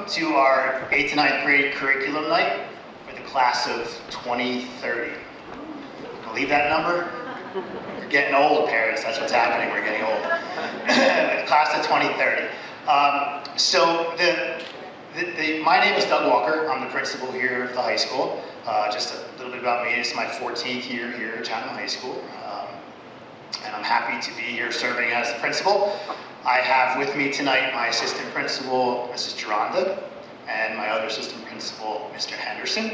Welcome to our 8th to 9th grade curriculum night for the class of 2030. Believe that number? You're getting old, parents. That's what's happening. We're getting old. The class of 2030. My name is Doug Walker. I'm the principal here at the high school. Just a little bit about me. This is my 14th year here at Chatham High School. And I'm happy to be here serving as the principal. I have with me tonight my assistant principal, Mrs. Geronda, and my other assistant principal, Mr. Henderson.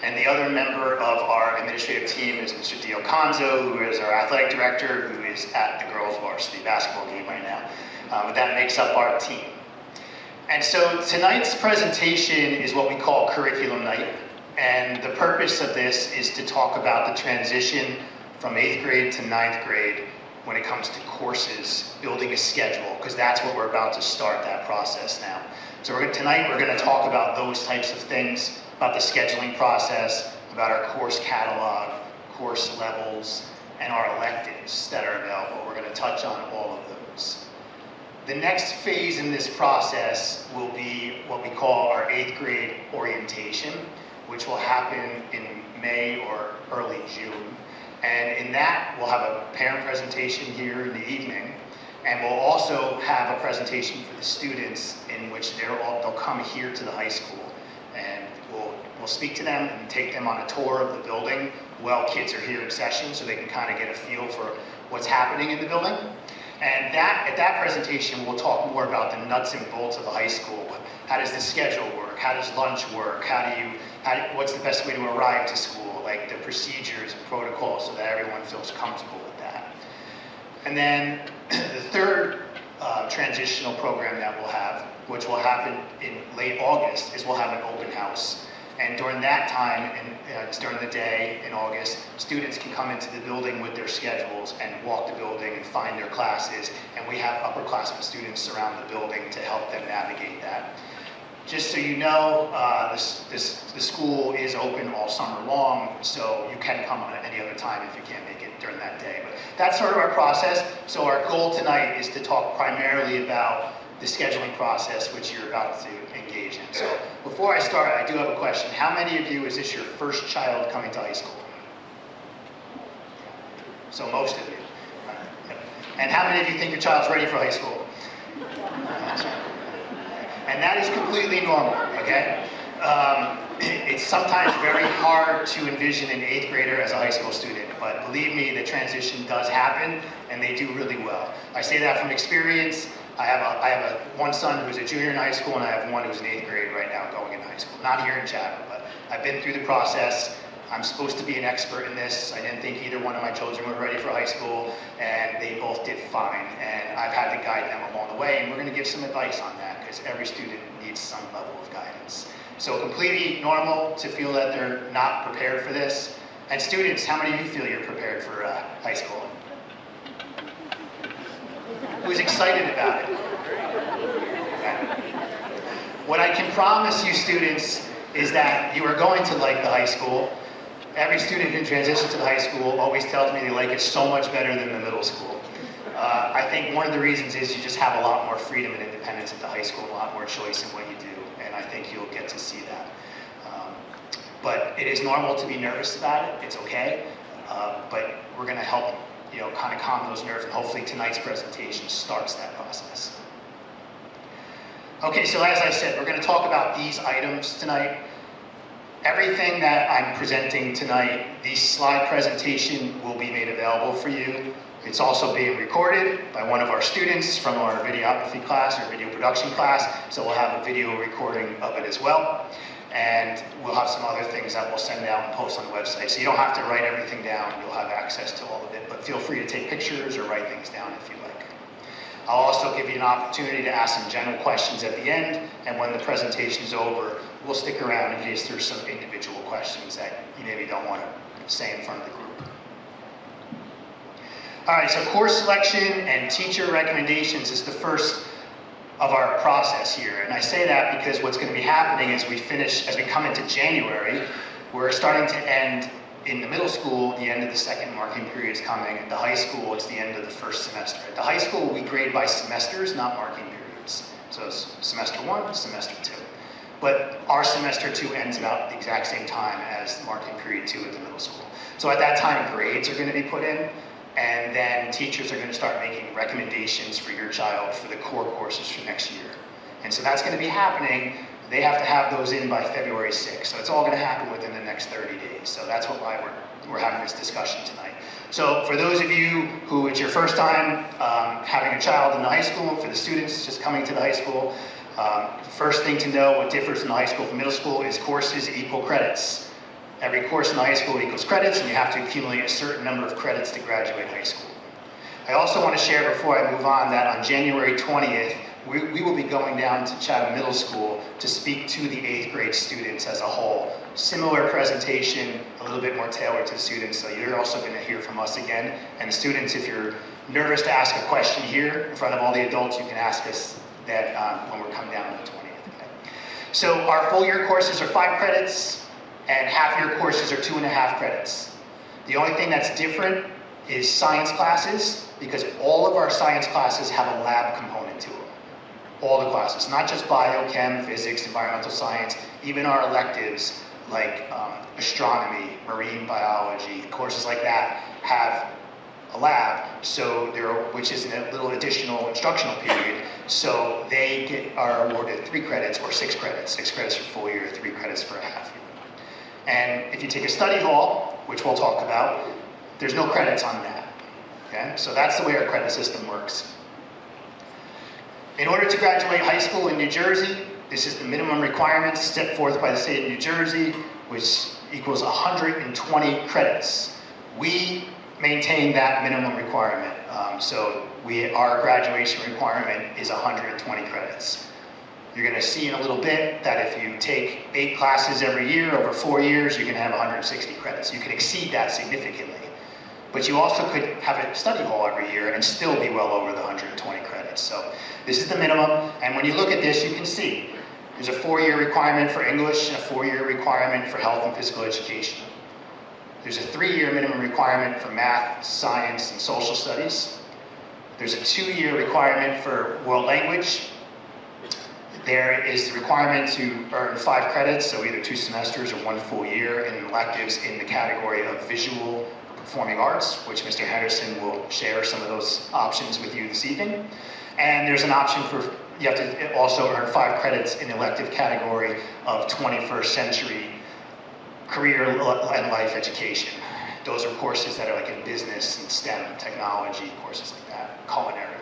And the other member of our administrative team is Mr. Dio Conzo, who is our athletic director, who is at the girls' varsity basketball game right now. But that makes up our team. And so tonight's presentation is what we call Curriculum Night. And the purpose of this is to talk about the transition from 8th grade to 9th grade when it comes to courses, building a schedule, because that's what we're about to start that process now. So tonight we're going to talk about those types of things, about the scheduling process, about our course catalog, course levels, and our electives that are available. We're going to touch on all of those. The next phase in this process will be what we call our 8th grade orientation, which will happen in May or early June. And in that, we'll have a parent presentation here in the evening, and we'll also have a presentation for the students in which they'll come here to the high school, and we'll speak to them and take them on a tour of the building while kids are here in session, so they can kind of get a feel for what's happening in the building. And at that presentation, we'll talk more about the nuts and bolts of the high school. How does the schedule work? How does lunch work? What's the best way to arrive to school? Like the procedures and protocols, so that everyone feels comfortable with that. And then the third transitional program that we'll have, which will happen in late August, is we'll have an open house. And during that time, it's during the day in August, students can come into the building with their schedules and walk the building and find their classes. And we have upperclassmen students surround the building to help them navigate that. Just so you know, the school is open all summer long, so you can come at any other time if you can't make it during that day. But that's sort of our process. So our goal tonight is to talk primarily about the scheduling process, which you're about to engage in. So before I start, I do have a question. How many of you, is this your first child coming to high school? So most of you. And how many of you think your child's ready for high school? And that is completely normal, okay? It's sometimes very hard to envision an 8th grader as a high school student, but believe me, the transition does happen, and they do really well. I say that from experience. I have one son who's a junior in high school, and I have one who's in 8th grade right now going into high school. Not here in Chatham, but I've been through the process. I'm supposed to be an expert in this. I didn't think either one of my children were ready for high school, and they both did fine. And I've had to guide them along the way, and we're going to give some advice on that, because every student needs some level of guidance. So completely normal to feel that they're not prepared for this. And students, how many of you feel you're prepared for high school? Who's excited about it? Okay. What I can promise you, students, is that you are going to like the high school. Every student who transitions to the high school always tells me they like it so much better than the middle school. I think one of the reasons is you just have a lot more freedom and independence at the high school, and a lot more choice in what you do, and I think you'll get to see that. But it is normal to be nervous about it. It's okay, but we're going to help kind of calm those nerves, and hopefully tonight's presentation starts that process. Okay, so as I said, we're going to talk about these items tonight. Everything that I'm presenting tonight, the slide presentation will be made available for you. It's also being recorded by one of our students from our videography class or video production class, so we'll have a video recording of it as well. And we'll have some other things that we'll send out and post on the website. So you don't have to write everything down, you'll have access to all of it, but feel free to take pictures or write things down if you like. I'll also give you an opportunity to ask some general questions at the end, and when the presentation is over, we'll stick around in case there's some individual questions that you maybe don't want to say in front of the group. All right, so course selection and teacher recommendations is the first of our process here. And I say that because what's going to be happening as we come into January, we're starting to end in the middle school, the end of the second marking period is coming. At the high school, it's the end of the first semester. At the high school, we grade by semesters, not marking periods. So it's semester 1, semester 2. but our semester 2 ends about the exact same time as marking period 2 at the middle school. So at that time, grades are going to be put in, and then teachers are going to start making recommendations for your child for the core courses for next year. And so that's going to be happening. They have to have those in by February 6th. So it's all going to happen within the next 30 days. So that's why we're having this discussion tonight. So for those of you who it's your first time having a child in the high school, for the students just coming to the high school, first thing to know what differs in the high school from middle school is courses equal credits. Every course in the high school equals credits, and you have to accumulate a certain number of credits to graduate high school. I also want to share before I move on that on January 20th, we will be going down to Chatham Middle School to speak to the 8th grade students as a whole. Similar presentation, a little bit more tailored to the students, so you're also going to hear from us again. And the students, if you're nervous to ask a question here in front of all the adults, you can ask us that when we're coming down on the 20th. Okay? So our full year courses are 5 credits, and half year courses are 2.5 credits. The only thing that's different is science classes, because all of our science classes have a lab component to them. All the classes, not just bio, chem, physics, environmental science, even our electives like astronomy, marine biology, courses like that have a lab, so which is a little additional instructional period, so they are awarded 3 credits or 6 credits. 6 credits for full year, 3 credits for a half year. And if you take a study hall, which we'll talk about, there's no credits on that. Okay? So that's the way our credit system works. In order to graduate high school in New Jersey, this is the minimum requirements set forth by the state of New Jersey, which equals 120 credits. We maintain that minimum requirement. So our graduation requirement is 120 credits. You're going to see in a little bit that if you take 8 classes every year over 4 years, you're going to have 160 credits. You can exceed that significantly. But you also could have a study hall every year and still be well over the 120 credits. So this is the minimum, and when you look at this, you can see there's a 4-year requirement for English and a 4-year requirement for health and physical education. There's a 3-year minimum requirement for math, science, and social studies. There's a 2-year requirement for world language. There is the requirement to earn 5 credits, so either 2 semesters or 1 full year in electives in the category of visual performing arts, which Mr. Henderson will share some of those options with you this evening. And there's an option for, you have to also earn 5 credits in the elective category of 21st century career and life education. Those are courses that are like in business and STEM, technology, courses like that, culinary.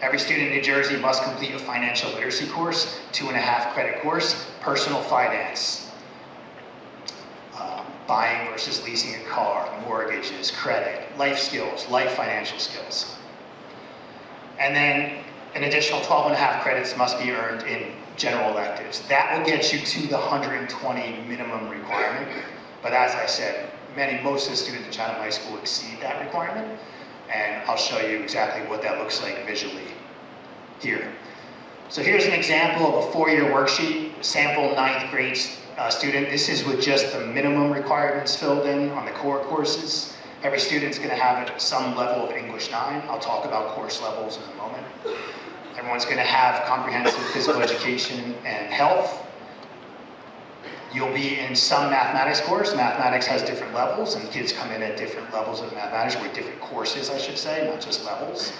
Every student in New Jersey must complete a financial literacy course, 2.5 credit course, personal finance, buying versus leasing a car, mortgages, credit, life skills, life financial skills. And then an additional 12.5 credits must be earned in general electives. That will get you to the 120 minimum requirement. But as I said, most of the students in Chatham High School exceed that requirement. And I'll show you exactly what that looks like visually here. So here's an example of a 4-year worksheet, sample 9th grade student. This is with just the minimum requirements filled in on the core courses. Every student's going to have some level of English 9. I'll talk about course levels in a moment. Everyone's going to have comprehensive physical education and health. You'll be in some mathematics course. Mathematics has different levels, and kids come in at different levels of mathematics, or different courses, I should say, not just levels.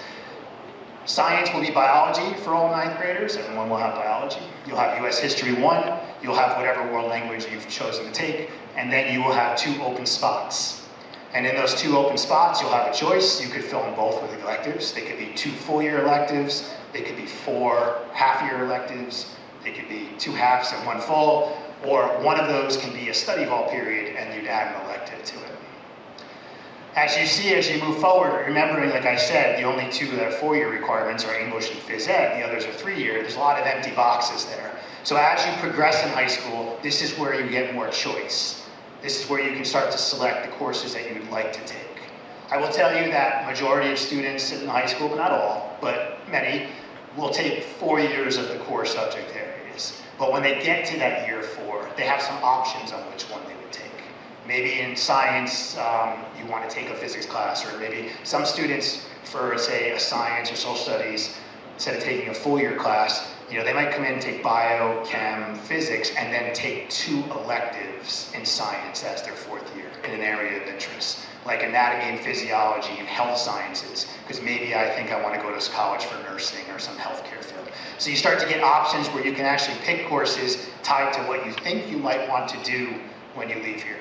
Science will be biology for all 9th graders. Everyone will have biology. You'll have US History 1. You'll have whatever world language you've chosen to take. And then you will have 2 open spots. And in those 2 open spots, you'll have a choice. You could fill in both with electives. They could be 2 full-year electives. They could be 4 half-year electives. They could be 2 halves and 1 full. Or one of those can be a study hall period, and you'd add an elective to it. As you see, as you move forward, remembering, like I said, the only 2 that are 4-year requirements are English and Phys Ed. The others are 3-year. There's a lot of empty boxes there. So as you progress in high school, this is where you get more choice. This is where you can start to select the courses that you would like to take. I will tell you that majority of students in high school, but not all, but many, will take 4 years of the core subject areas. But when they get to that year 4, they have some options on which one they would take. Maybe in science, you want to take a physics class, or maybe some students, for say a science or social studies, instead of taking a full year class, You know, they might come in and take bio, chem, physics, and then take 2 electives in science as their 4th year in an area of interest, like anatomy and physiology and health sciences, because maybe I think I want to go to college for nursing or some healthcare field. So you start to get options where you can actually pick courses tied to what you think you might want to do when you leave here.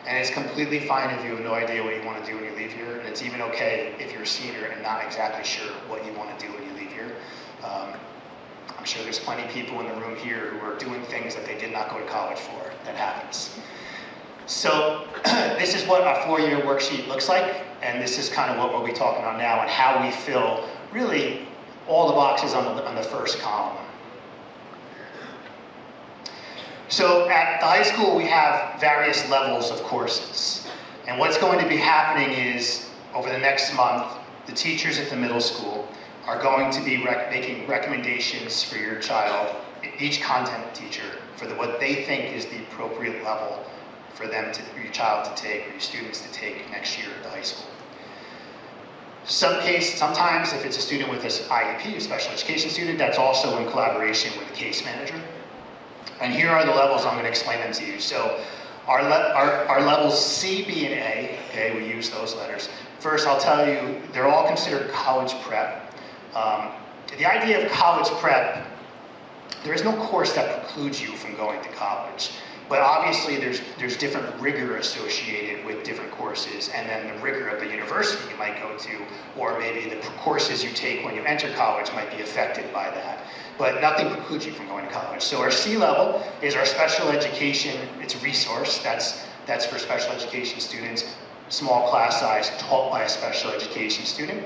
And it's completely fine if you have no idea what you want to do when you leave here, and it's even okay if you're a senior and not exactly sure what you want to do when you leave here. I'm sure there's plenty of people in the room here who are doing things that they did not go to college for. That happens. So this is what our 4-year worksheet looks like, and this is kind of what we'll be talking about now and how we fill really all the boxes on the first column. So at the high school, we have various levels of courses. And what's going to be happening is, over the next month, the teachers at the middle school are going to be making recommendations for your child, each content teacher, for what they think is the appropriate level for your child to take, or your students to take next year at the high school. Sometimes if it's a student with this IEP, a special education student, that's also in collaboration with the case manager. And here are the levels, I'm going to explain them to you. So our levels C, B, and A, okay, we use those letters. First, I'll tell you, they're all considered college prep. The idea of college prep, there is no course that precludes you from going to college. But obviously there's different rigor associated with different courses, and then the rigor of the university you might go to, or maybe the courses you take when you enter college might be affected by that. But nothing precludes you from going to college. So our C level is our special education, it's a resource, that's for special education students, small class size, taught by a special education student.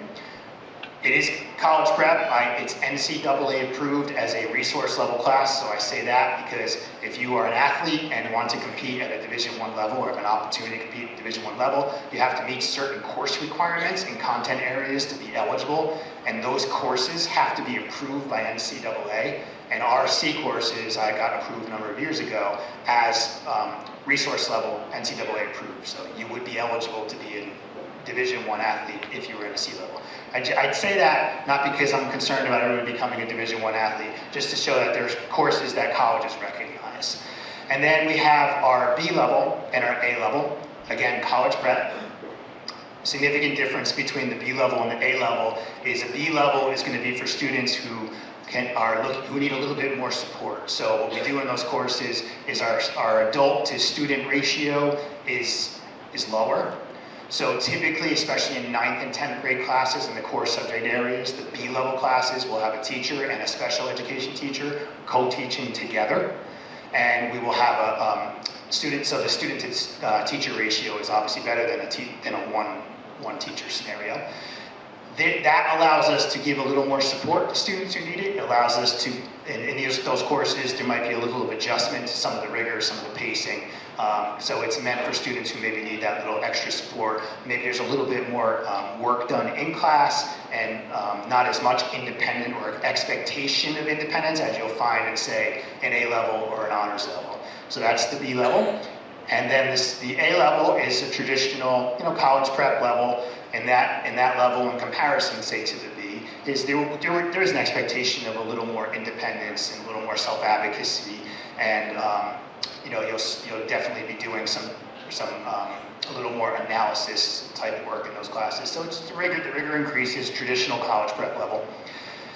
It is college prep. It's NCAA approved as a resource level class, so I say that because if you are an athlete and want to compete at a Division I level or have an opportunity to compete at Division I level, you have to meet certain course requirements in content areas to be eligible, and those courses have to be approved by NCAA. And our C courses, I got approved a number of years ago as resource level NCAA approved, so you would be eligible to be a Division I athlete if you were in a C level. I'd say that not because I'm concerned about everyone becoming a Division I athlete, just to show that there's courses that colleges recognize. And then we have our B level and our A level. Again, college prep. Significant difference between the B level and the A level is a B level is going to be for students who need a little bit more support. So what we do in those courses is our adult to student ratio is lower. So typically, especially in 9th and 10th grade classes in the core subject areas, the B level classes will have a teacher and a special education teacher co-teaching together. And we will have a student, so the student to teacher ratio is obviously better than a one teacher scenario. That allows us to give a little more support to students who need it. It allows us to, in those courses, there might be a little of adjustment to some of the rigor, some of the pacing. So it's meant for students who maybe need that little extra support. Maybe there's a little bit more work done in class and not as much independent or expectation of independence as you'll find in, say, an A level or an honors level. So that's the B level. And then the A level is a traditional, college prep level. And that level, in comparison, say, to the B, is there is an expectation of a little more independence and a little more self-advocacy, and you'll definitely be doing a little more analysis type work in those classes. So the rigor increases, traditional college prep level.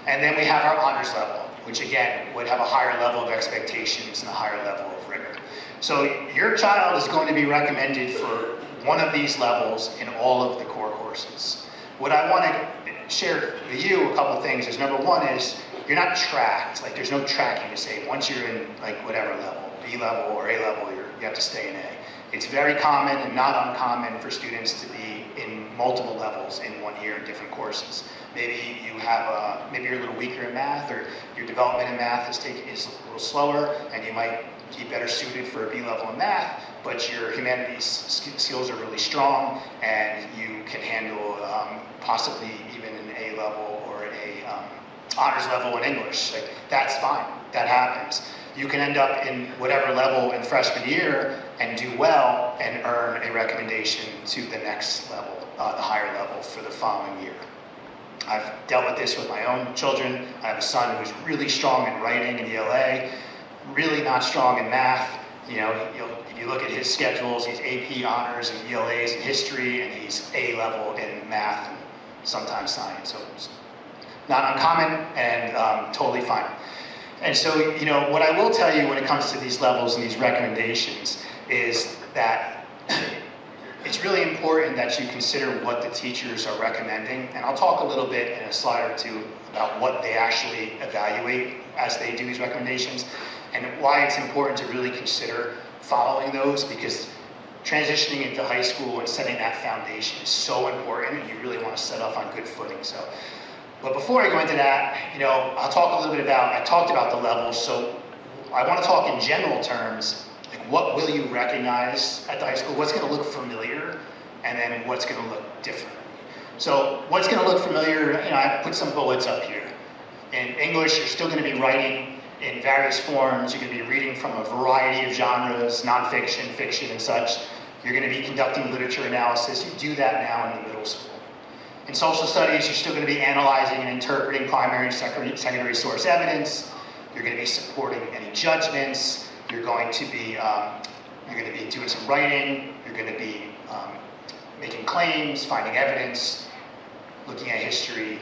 And then we have our honors level, which again would have a higher level of expectations and a higher level of rigor. So your child is going to be recommended for one of these levels in all of the core courses. What I want to share with you a couple things is, number one is you're not tracked. Like, there's no tracking to say once you're in whatever level, B level or A level, you have to stay in A. It's very common and not uncommon for students to be in multiple levels in 1 year in different courses. Maybe maybe you're a little weaker in math, or your development in math is a little slower, and you might be better suited for a B level in math, but your humanities skills are really strong, and you can handle possibly even an A level or an honors level in English. That's fine, that happens. You can end up in whatever level in freshman year and do well and earn a recommendation to the next level, the higher level for the following year. I've dealt with this with my own children. I have a son who's really strong in writing and ELA, really not strong in math. You know, if you look at his schedules, he's AP honors and ELAs in history, and he's A level in math and sometimes science. So it's not uncommon and totally fine. And so, you know, what I will tell you when it comes to these levels and these recommendations is that it's really important that you consider what the teachers are recommending. And I'll talk a little bit in a slide or two about what they actually evaluate as they do these recommendations and why it's important to really consider following those, because transitioning into high school and setting that foundation is so important, and you really want to set off on good footing. So, but before I go into that, you know, I'll talk a little bit about, I talked about the levels, so I want to talk in general terms, like what will you recognize at the high school, what's going to look familiar, and then what's going to look different. So what's going to look familiar, you know, I put some bullets up here. In English, you're still going to be writing in various forms. You're going to be reading from a variety of genres, nonfiction, fiction, and such. You're going to be conducting literature analysis. You do that now in the middle school. In social studies, you're still going to be analyzing and interpreting primary and secondary source evidence. You're going to be supporting any judgments. You're going to be doing some writing. You're going to be making claims, finding evidence, looking at history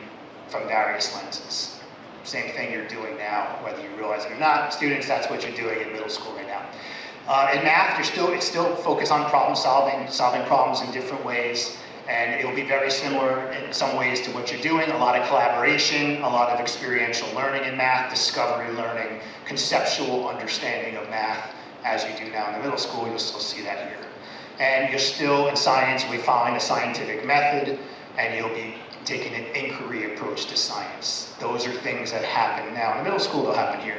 from various lenses. Same thing you're doing now, whether you realize it or not. Students, that's what you're doing in middle school right now. In math, it's still focused on problem solving problems in different ways, and it will be very similar in some ways to what you're doing. A lot of collaboration, a lot of experiential learning in math, discovery learning, conceptual understanding of math, as you do now in the middle school. You'll still see that here. And you're still in science, we'll be following the scientific method, and you'll be taking an inquiry approach to science. Those are things that happen now in the middle school, they'll happen here.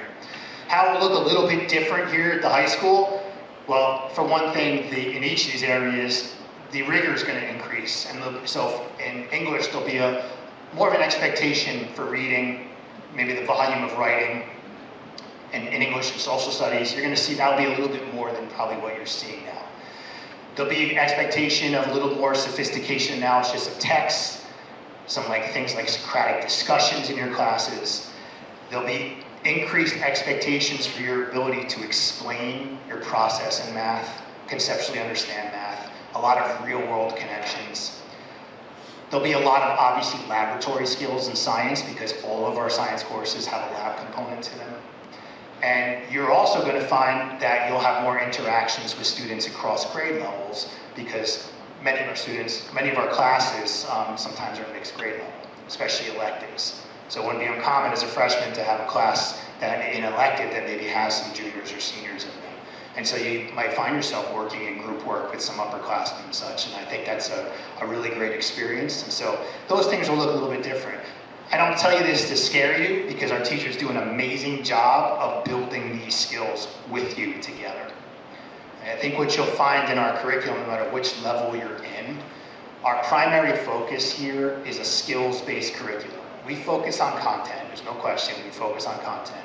How it will look a little bit different here at the high school? Well, for one thing, in each of these areas, the rigor is going to increase. And so in English, there'll be more of an expectation for reading, maybe the volume of writing. And in English and social studies, you're going to see that'll be a little bit more than probably what you're seeing now. There'll be expectation of a little more sophistication analysis of texts, some things like Socratic discussions in your classes. There'll be increased expectations for your ability to explain your process in math, conceptually understand math, a lot of real world connections. There'll be a lot of obviously laboratory skills in science because all of our science courses have a lab component to them. And you're also going to find that you'll have more interactions with students across grade levels because many of our classes sometimes are mixed grade level, especially electives. So it wouldn't be uncommon as a freshman to have a class that in an elective that maybe has some juniors or seniors in them. And so you might find yourself working in group work with some upperclassmen and such, and I think that's a really great experience. And so those things will look a little bit different. I don't tell you this to scare you because our teachers do an amazing job of building these skills with you together. I think what you'll find in our curriculum, no matter which level you're in, our primary focus here is a skills-based curriculum. We focus on content, there's no question, we focus on content.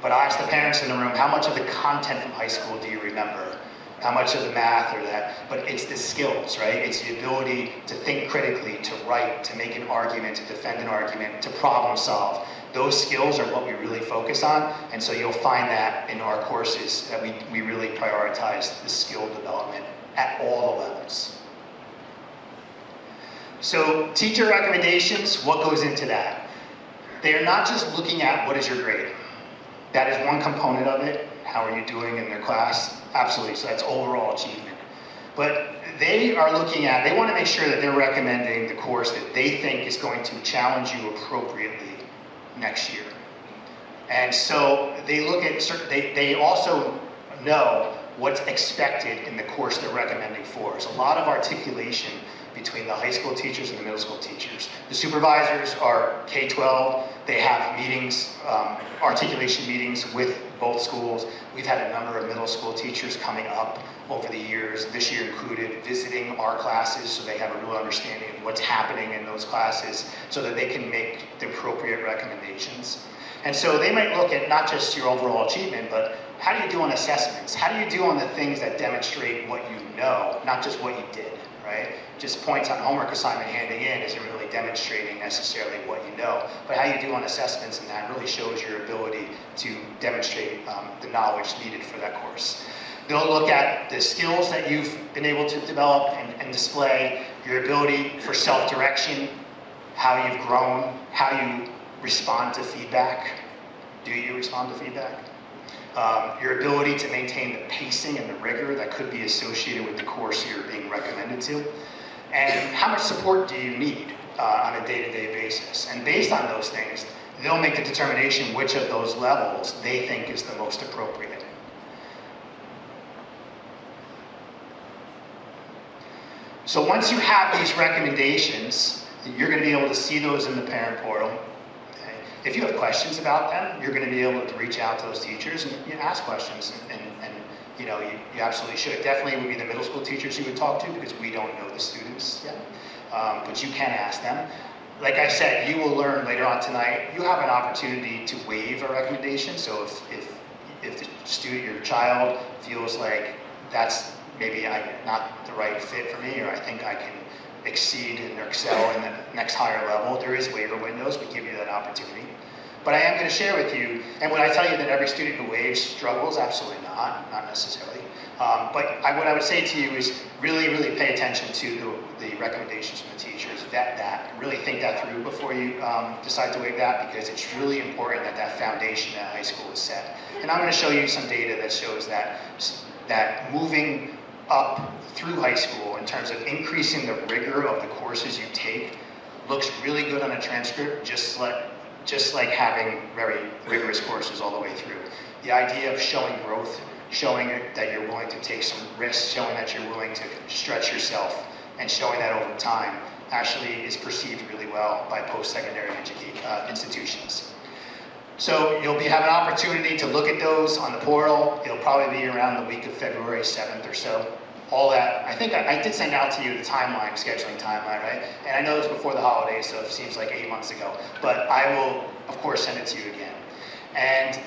But I ask the parents in the room, how much of the content from high school do you remember? How much of the math or that? But it's the skills, right? It's the ability to think critically, to write, to make an argument, to defend an argument, to problem solve. Those skills are what we really focus on, and so you'll find that in our courses that we really prioritize the skill development at all the levels. So teacher recommendations, what goes into that? They are not just looking at what is your grade. That is one component of it. How are you doing in their class? Absolutely, so that's overall achievement. But they are looking at, they want to make sure that they're recommending the course that they think is going to challenge you appropriately next year. And so they look at, they also know what's expected in the course they're recommending for. There's a lot of articulation between the high school teachers and the middle school teachers. The supervisors are K-12. They have meetings, articulation meetings with both schools. We've had a number of middle school teachers coming up over the years, this year included, visiting our classes so they have a real understanding of what's happening in those classes so that they can make the appropriate recommendations. And so they might look at not just your overall achievement, but how do you do on assessments? How do you do on the things that demonstrate what you know, not just what you did, right? right? Just points on homework assignment handing in isn't really demonstrating necessarily what you know, but how you do on assessments and that really shows your ability to demonstrate the knowledge needed for that course. They'll look at the skills that you've been able to develop and display, your ability for self-direction, how you've grown, how you respond to feedback. Do you respond to feedback? Your ability to maintain the pacing and the rigor that could be associated with the course you're being recommended to, and how much support do you need on a day-to-day basis. And based on those things, they'll make the determination which of those levels they think is the most appropriate. So once you have these recommendations, you're going to be able to see those in the parent portal. Okay? If you have questions about them, you're going to be able to reach out to those teachers and ask questions. And you know, you absolutely should. Definitely would be the middle school teachers you would talk to because we don't know the students yet. But you can ask them. Like I said, you will learn later on tonight, you have an opportunity to waive a recommendation. So if the student, your child, feels like that's maybe not the right fit for me, or I think I can exceed and excel in the next higher level, there is waiver windows. We give you that opportunity. But I am going to share with you, and when I tell you that every student who waives struggles, absolutely not necessarily. But what I would say to you is really, really pay attention to the recommendations from the teachers, vet that, and really think that through before you decide to waive that, because it's really important that that foundation at high school is set. And I'm going to show you some data that shows that moving up through high school in terms of increasing the rigor of the courses you take looks really good on a transcript, just like having very rigorous courses all the way through. The idea of showing growth, showing that you're willing to take some risks, showing that you're willing to stretch yourself, and showing that over time actually is perceived really well by post-secondary institutions. So you'll have an opportunity to look at those on the portal. It'll probably be around the week of February 7th or so. All that, I think I did send out to you the timeline, scheduling timeline, right? And I know it was before the holidays, so it seems like 8 months ago. But I will, of course, send it to you again. And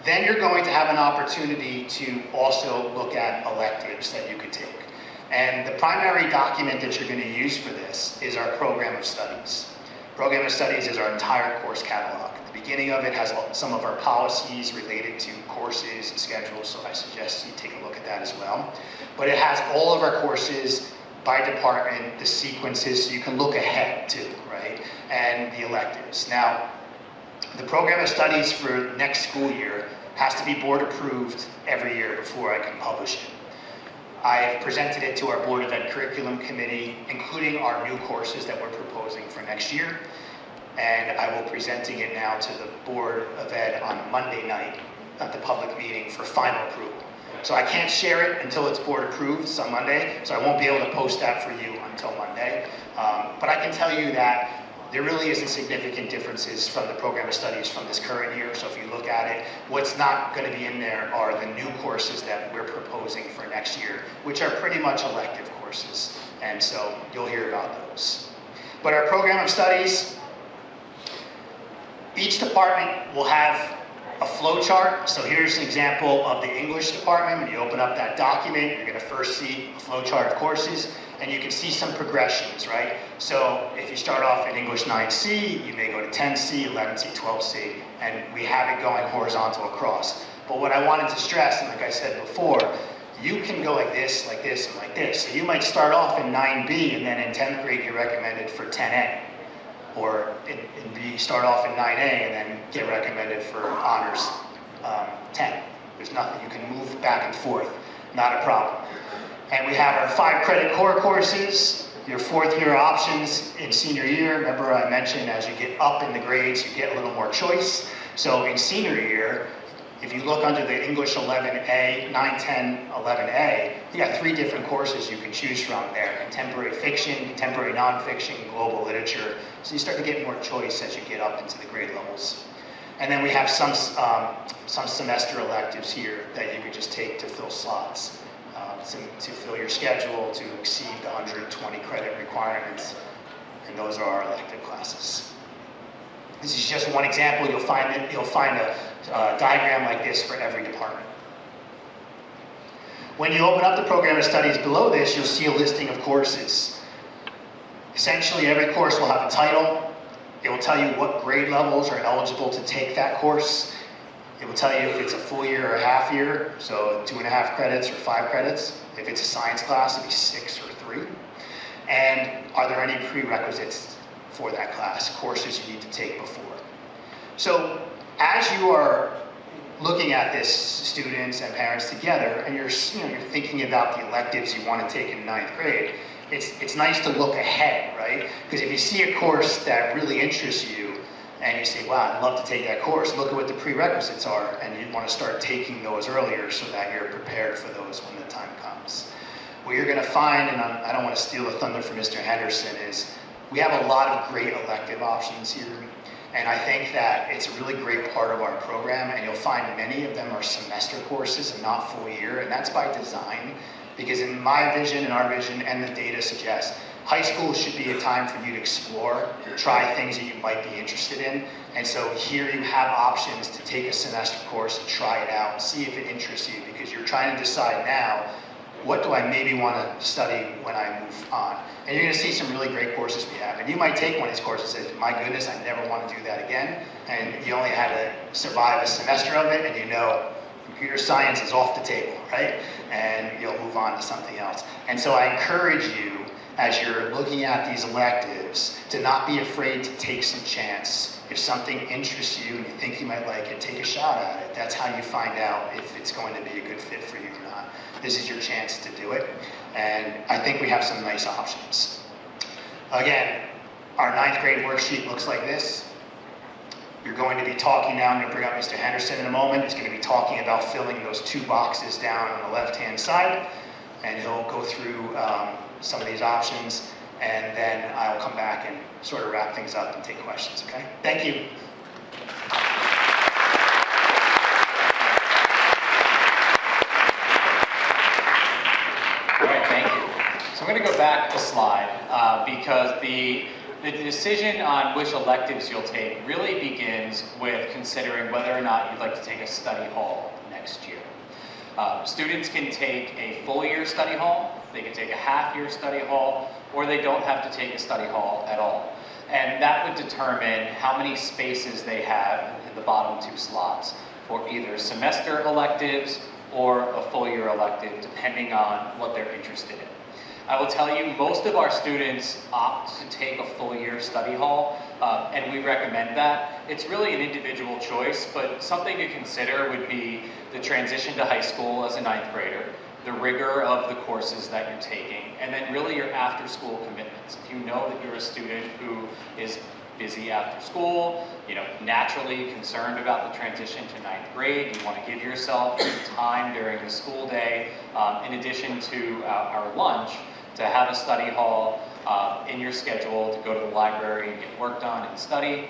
then you're going to have an opportunity to also look at electives that you could take. And the primary document that you're going to use for this is our program of studies. Program of studies is our entire course catalog. The beginning of it has some of our policies related to courses and schedules, so I suggest you take a look at that as well. But it has all of our courses by department, the sequences, so you can look ahead too, right? And the electives. Now, the program of studies for next school year has to be board approved every year before I can publish it. I've presented it to our Board of Ed Curriculum Committee, including our new courses that we're proposing for next year. And I will be presenting it now to the Board of Ed on Monday night at the public meeting for final approval. So I can't share it until it's board approved on Monday, so I won't be able to post that for you until Monday. But I can tell you that there really isn't significant differences from the program of studies from this current year. So if you look at it, what's not going to be in there are the new courses that we're proposing for next year, which are pretty much elective courses. And so you'll hear about those. But our program of studies, each department will have a flow chart. So here's an example of the English department. When you open up that document, you're going to first see a flow chart of courses, and you can see some progressions, right? So if you start off in English 9C, you may go to 10C, 11C, 12C, and we have it going horizontal across. But what I wanted to stress, and like I said before, you can go like this, and like this. So you might start off in 9B, and then in 10th grade, you're recommended for 10A. Or in B, start off in 9A and then get recommended for honors 10. There's nothing, you can move back and forth, not a problem. And we have our 5-credit core courses, your 4th year options in senior year. Remember I mentioned as you get up in the grades, you get a little more choice. So in senior year, if you look under the English 11A, 9, 10, 11A, you got 3 different courses you can choose from there. Contemporary fiction, contemporary nonfiction, global literature. So you start to get more choice as you get up into the grade levels. And then we have some semester electives here that you could just take to fill slots, to fill your schedule, to exceed the 120 credit requirements. And those are our elective classes. This is just one example. You'll find a diagram like this for every department. When you open up the program of studies below this, you'll see a listing of courses. Essentially, every course will have a title. It will tell you what grade levels are eligible to take that course. It will tell you if it's a full year or a half year, so 2.5 credits or 5 credits. If it's a science class, it'll be 6 or 3. And are there any prerequisites for that class, courses you need to take before? So as you are looking at this, students and parents together, and you're thinking about the electives you want to take in 9th grade, it's nice to look ahead, right? Because if you see a course that really interests you, and you say, wow, I'd love to take that course, look at what the prerequisites are, and you want to start taking those earlier so that you're prepared for those when the time comes. What you're going to find, and I don't want to steal the thunder from Mr. Henderson, is we have a lot of great elective options here. And I think that it's a really great part of our program, and you'll find many of them are semester courses and not full year, and that's by design, because in my vision and our vision and the data suggests, high school should be a time for you to explore, try things that you might be interested in, and so here you have options to take a semester course and try it out, see if it interests you, because you're trying to decide now, what do I maybe want to study when I move on? And you're going to see some really great courses we have. And you might take one of these courses and say, my goodness, I never want to do that again. And you only had to survive a semester of it, and you know computer science is off the table, right? And you'll move on to something else. And so I encourage you, as you're looking at these electives, to not be afraid to take some chance. If something interests you and you think you might like it, take a shot at it. That's how you find out if it's going to be a good fit for you or not. This is your chance to do it. And I think we have some nice options. Again, our 9th grade worksheet looks like this. You're going to be talking now, I'm going to bring up Mr. Henderson in a moment. He's going to be talking about filling those 2 boxes down on the left-hand side. And he'll go through some of these options. And then I'll come back and sort of wrap things up and take questions, okay? Thank you. All right, thank you. So I'm going to go back a slide because the decision on which electives you'll take really begins with considering whether or not you'd like to take a study hall next year. Students can take a full year study hall, they can take a half-year study hall, or they don't have to take a study hall at all. And that would determine how many spaces they have in the bottom 2 slots for either semester electives or a full year elective, depending on what they're interested in. I will tell you, most of our students opt to take a full year study hall, and we recommend that. It's really an individual choice, but something to consider would be the transition to high school as a 9th grader, the rigor of the courses that you're taking, and then really your after-school commitments. If you know that you're a student who is busy after school, naturally concerned about the transition to 9th grade, you want to give yourself time during the school day, in addition to our lunch, to have a study hall in your schedule, to go to the library and get work done and study,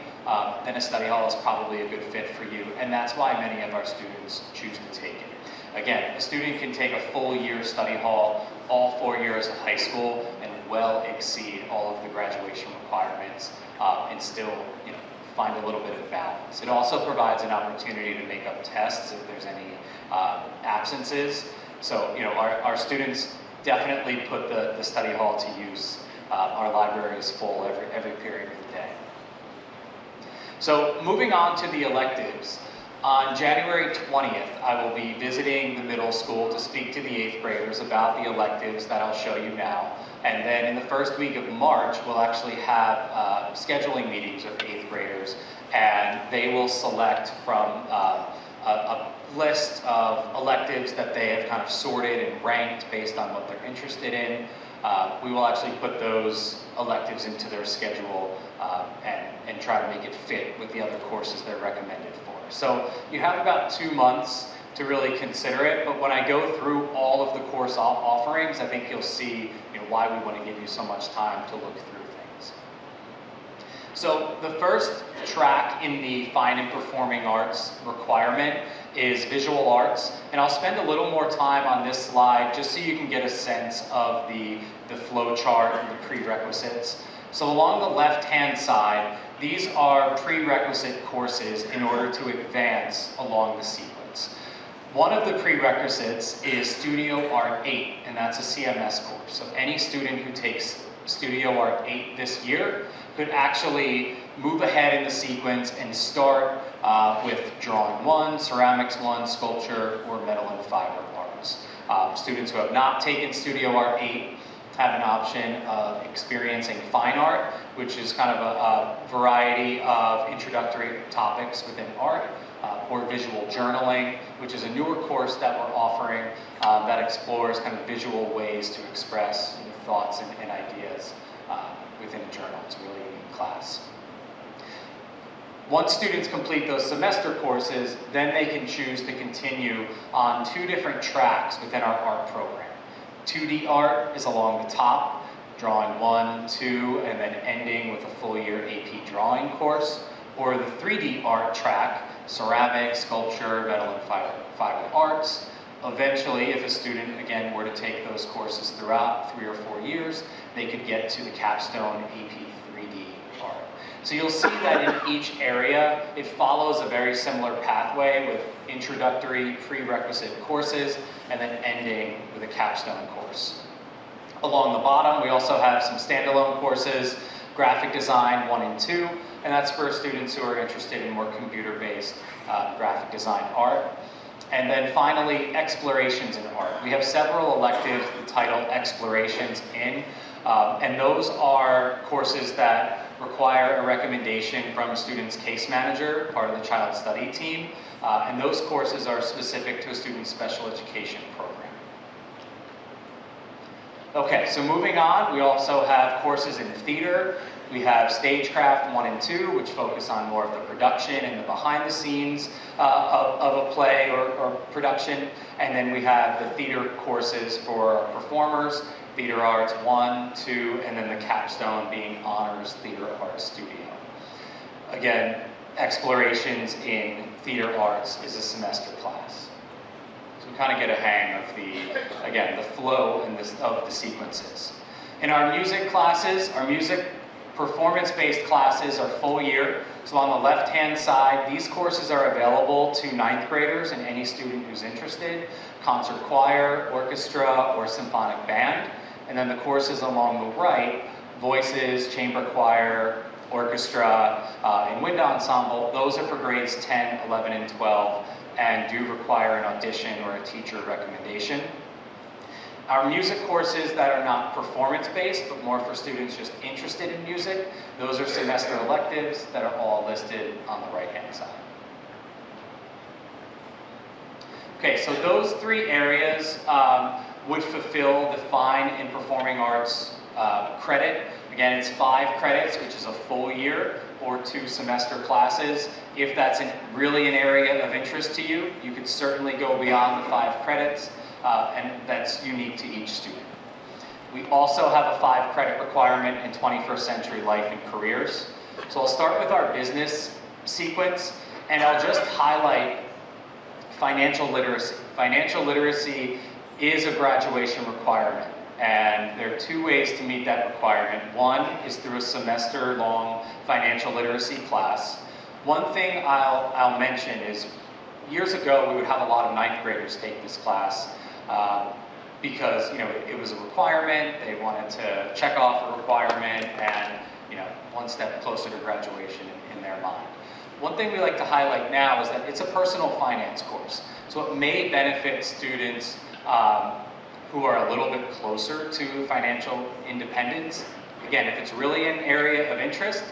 then a study hall is probably a good fit for you, and that's why many of our students choose to take it. Again, a student can take a full year study hall all 4 years of high school and well exceed all of the graduation requirements and still find a little bit of balance. It also provides an opportunity to make up tests if there's any absences. So our students definitely put the study hall to use. Our library is full every period of the day. So moving on to the electives. On January 20th, I will be visiting the middle school to speak to the 8th graders about the electives that I'll show you now. And then in the first week of March, we'll actually have scheduling meetings with 8th graders, and they will select from a list of electives that they have kind of sorted and ranked based on what they're interested in. We will actually put those electives into their schedule and try to make it fit with the other courses they're recommended for. So you have about 2 months to really consider it, but when I go through all of the course offerings, I think you'll see why we want to give you so much time to look through things. So the first track in the Fine and Performing Arts requirement is visual arts, and I'll spend a little more time on this slide just so you can get a sense of the flow chart and the prerequisites. So along the left-hand side, these are prerequisite courses in order to advance along the sequence. One of the prerequisites is Studio Art 8, and that's a CMS course. So any student who takes Studio Art 8 this year could actually move ahead in the sequence and start with Drawing 1, Ceramics 1, Sculpture, or Metal and Fiber Arts. Students who have not taken Studio Art 8 have an option of experiencing Fine Art, which is kind of a variety of introductory topics within art, or Visual Journaling, which is a newer course that we're offering that explores kind of visual ways to express thoughts and ideas within a journal. It's a really unique class. Once students complete those semester courses, then they can choose to continue on 2 different tracks within our art program. 2D art is along the top, Drawing 1, 2, and then ending with a full year AP drawing course, or the 3D art track, Ceramics, Sculpture, Metal and Fiber Arts. Eventually, if a student, again, were to take those courses throughout 3 or 4 years, they could get to the capstone AP 3D art. So you'll see that in each area, it follows a very similar pathway with introductory prerequisite courses and then ending with a capstone course. Along the bottom, we also have some standalone courses, Graphic Design 1 and 2, and that's for students who are interested in more computer-based graphic design art. And then finally, Explorations in Art. We have several electives titled Explorations in, and those are courses that require a recommendation from a student's case manager, part of the child study team, and those courses are specific to a student's special education program. Okay, so moving on, we also have courses in theater. We have Stagecraft 1 and 2, which focus on more of the production and the behind the scenes of a play or production. And then we have the theater courses for performers, Theater Arts 1, 2, and then the capstone being Honors Theater Arts Studio. Again, Explorations in Theater Arts is a semester class. So we kind of get a hang of the, again, the flow of the sequences. In our music classes, our music performance-based classes are full year. So on the left-hand side, these courses are available to 9th graders and any student who's interested, concert choir, orchestra, or symphonic band. And then the courses along the right, voices, chamber choir, orchestra, and wind ensemble, those are for grades 10, 11, and 12, and do require an audition or a teacher recommendation. Our music courses that are not performance-based, but more for students just interested in music, those are semester electives that are all listed on the right-hand side. Okay, so those 3 areas would fulfill the Fine and Performing Arts credit. Again, it's 5 credits, which is a full year, or 2 semester classes. If that's really an area of interest to you, you could certainly go beyond the 5 credits. And that's unique to each student. We also have a 5 credit requirement in 21st Century Life and Careers. So I'll start with our business sequence, and I'll just highlight financial literacy. Financial literacy is a graduation requirement, and there are 2 ways to meet that requirement. One is through a semester-long financial literacy class. One thing I'll mention is years ago we would have a lot of 9th graders take this class. Because it was a requirement, they wanted to check off a requirement, and one step closer to graduation in their mind. One thing we like to highlight now is that it's a personal finance course, so it may benefit students who are a little bit closer to financial independence. Again, if it's really an area of interest,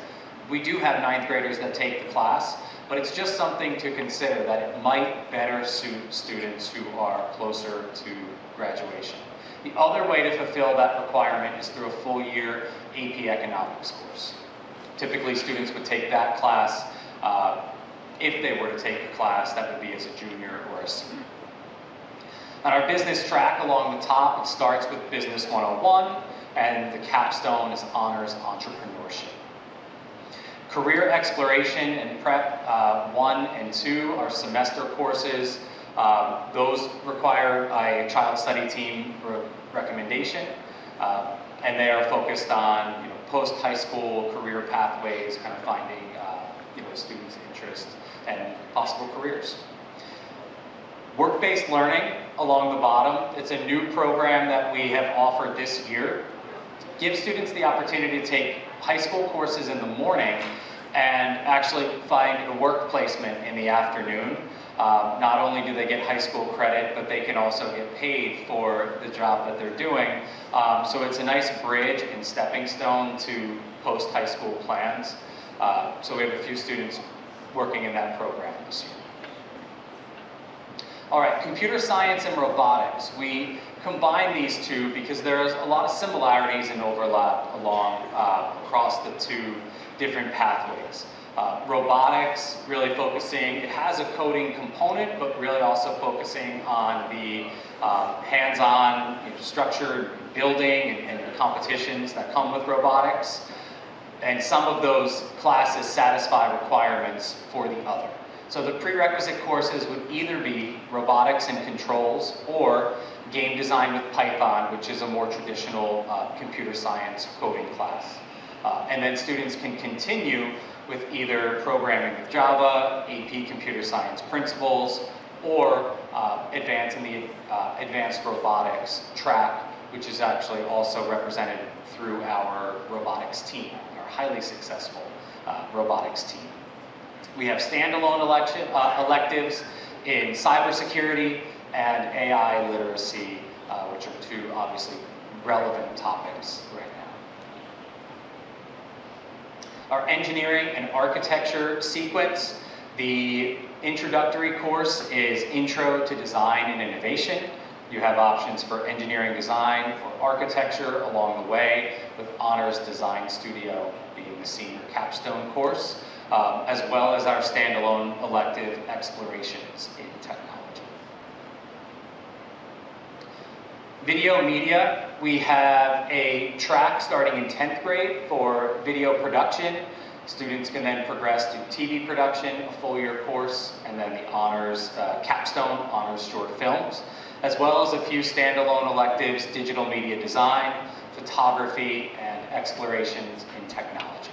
we do have 9th graders that take the class. But it's just something to consider that it might better suit students who are closer to graduation. The other way to fulfill that requirement is through a full year AP Economics course. Typically students would take that class, if they were to take the class, that would be as a junior or a senior. On our business track along the top, it starts with Business 101, and the capstone is Honors Entrepreneurship. Career Exploration and Prep 1 and 2 are semester courses. Those require a child study team recommendation, and they are focused on post-high school career pathways, kind of finding students' interest and possible careers. Work-based learning along the bottom, it's a new program that we have offered this year. Give students the opportunity to take high school courses in the morning and actually find a work placement in the afternoon. Not only do they get high school credit, but they can also get paid for the job that they're doing. So it's a nice bridge and stepping stone to post-high school plans. So we have a few students working in that program this year. All right, computer science and robotics. We combine these two because there's a lot of similarities and overlap across the two different pathways. Robotics, really focusing, it has a coding component, but really also focusing on the hands-on structured building and competitions that come with robotics. And some of those classes satisfy requirements for the other. So the prerequisite courses would either be robotics and controls or game design with Python, which is a more traditional computer science coding class. And then students can continue with either programming with Java, AP Computer Science Principles, or advanced robotics track, which is actually also represented through our robotics team, our highly successful robotics team. We have standalone electives in cybersecurity and AI literacy, which are two obviously relevant topics right now. Our engineering and architecture sequence, the introductory course is Intro to Design and Innovation. You have options for engineering design or architecture along the way, with Honors Design Studio being the senior capstone course, as well as our standalone elective Explorations in Technology. Video media, we have a track starting in 10th grade for video production. Students can then progress to TV production, a full year course, and then the honors capstone, honors short films, as well as a few standalone electives, digital media design, photography, and explorations in technology.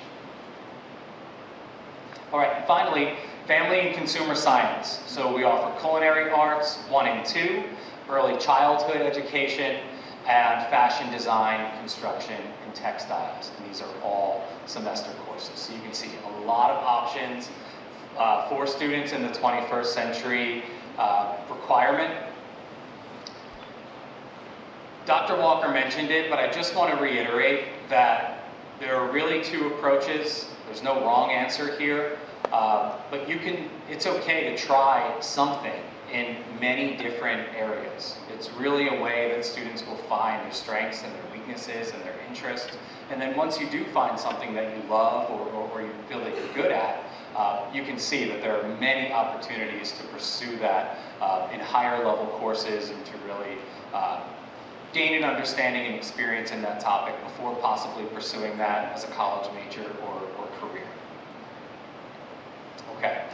All right, and finally, family and consumer science. So we offer culinary arts 1 and 2, early childhood education, and fashion design, construction, and textiles. And these are all semester courses. So you can see a lot of options for students in the 21st century requirement. Dr. Walker mentioned it, but I just want to reiterate that there are really two approaches. There's no wrong answer here, but it's okay to try something in many different areas. It's really a way that students will find their strengths and their weaknesses and their interests. And then once you do find something that you love or you feel that you're good at, you can see that there are many opportunities to pursue that in higher level courses and to really gain an understanding and experience in that topic before possibly pursuing that as a college major or career. Okay.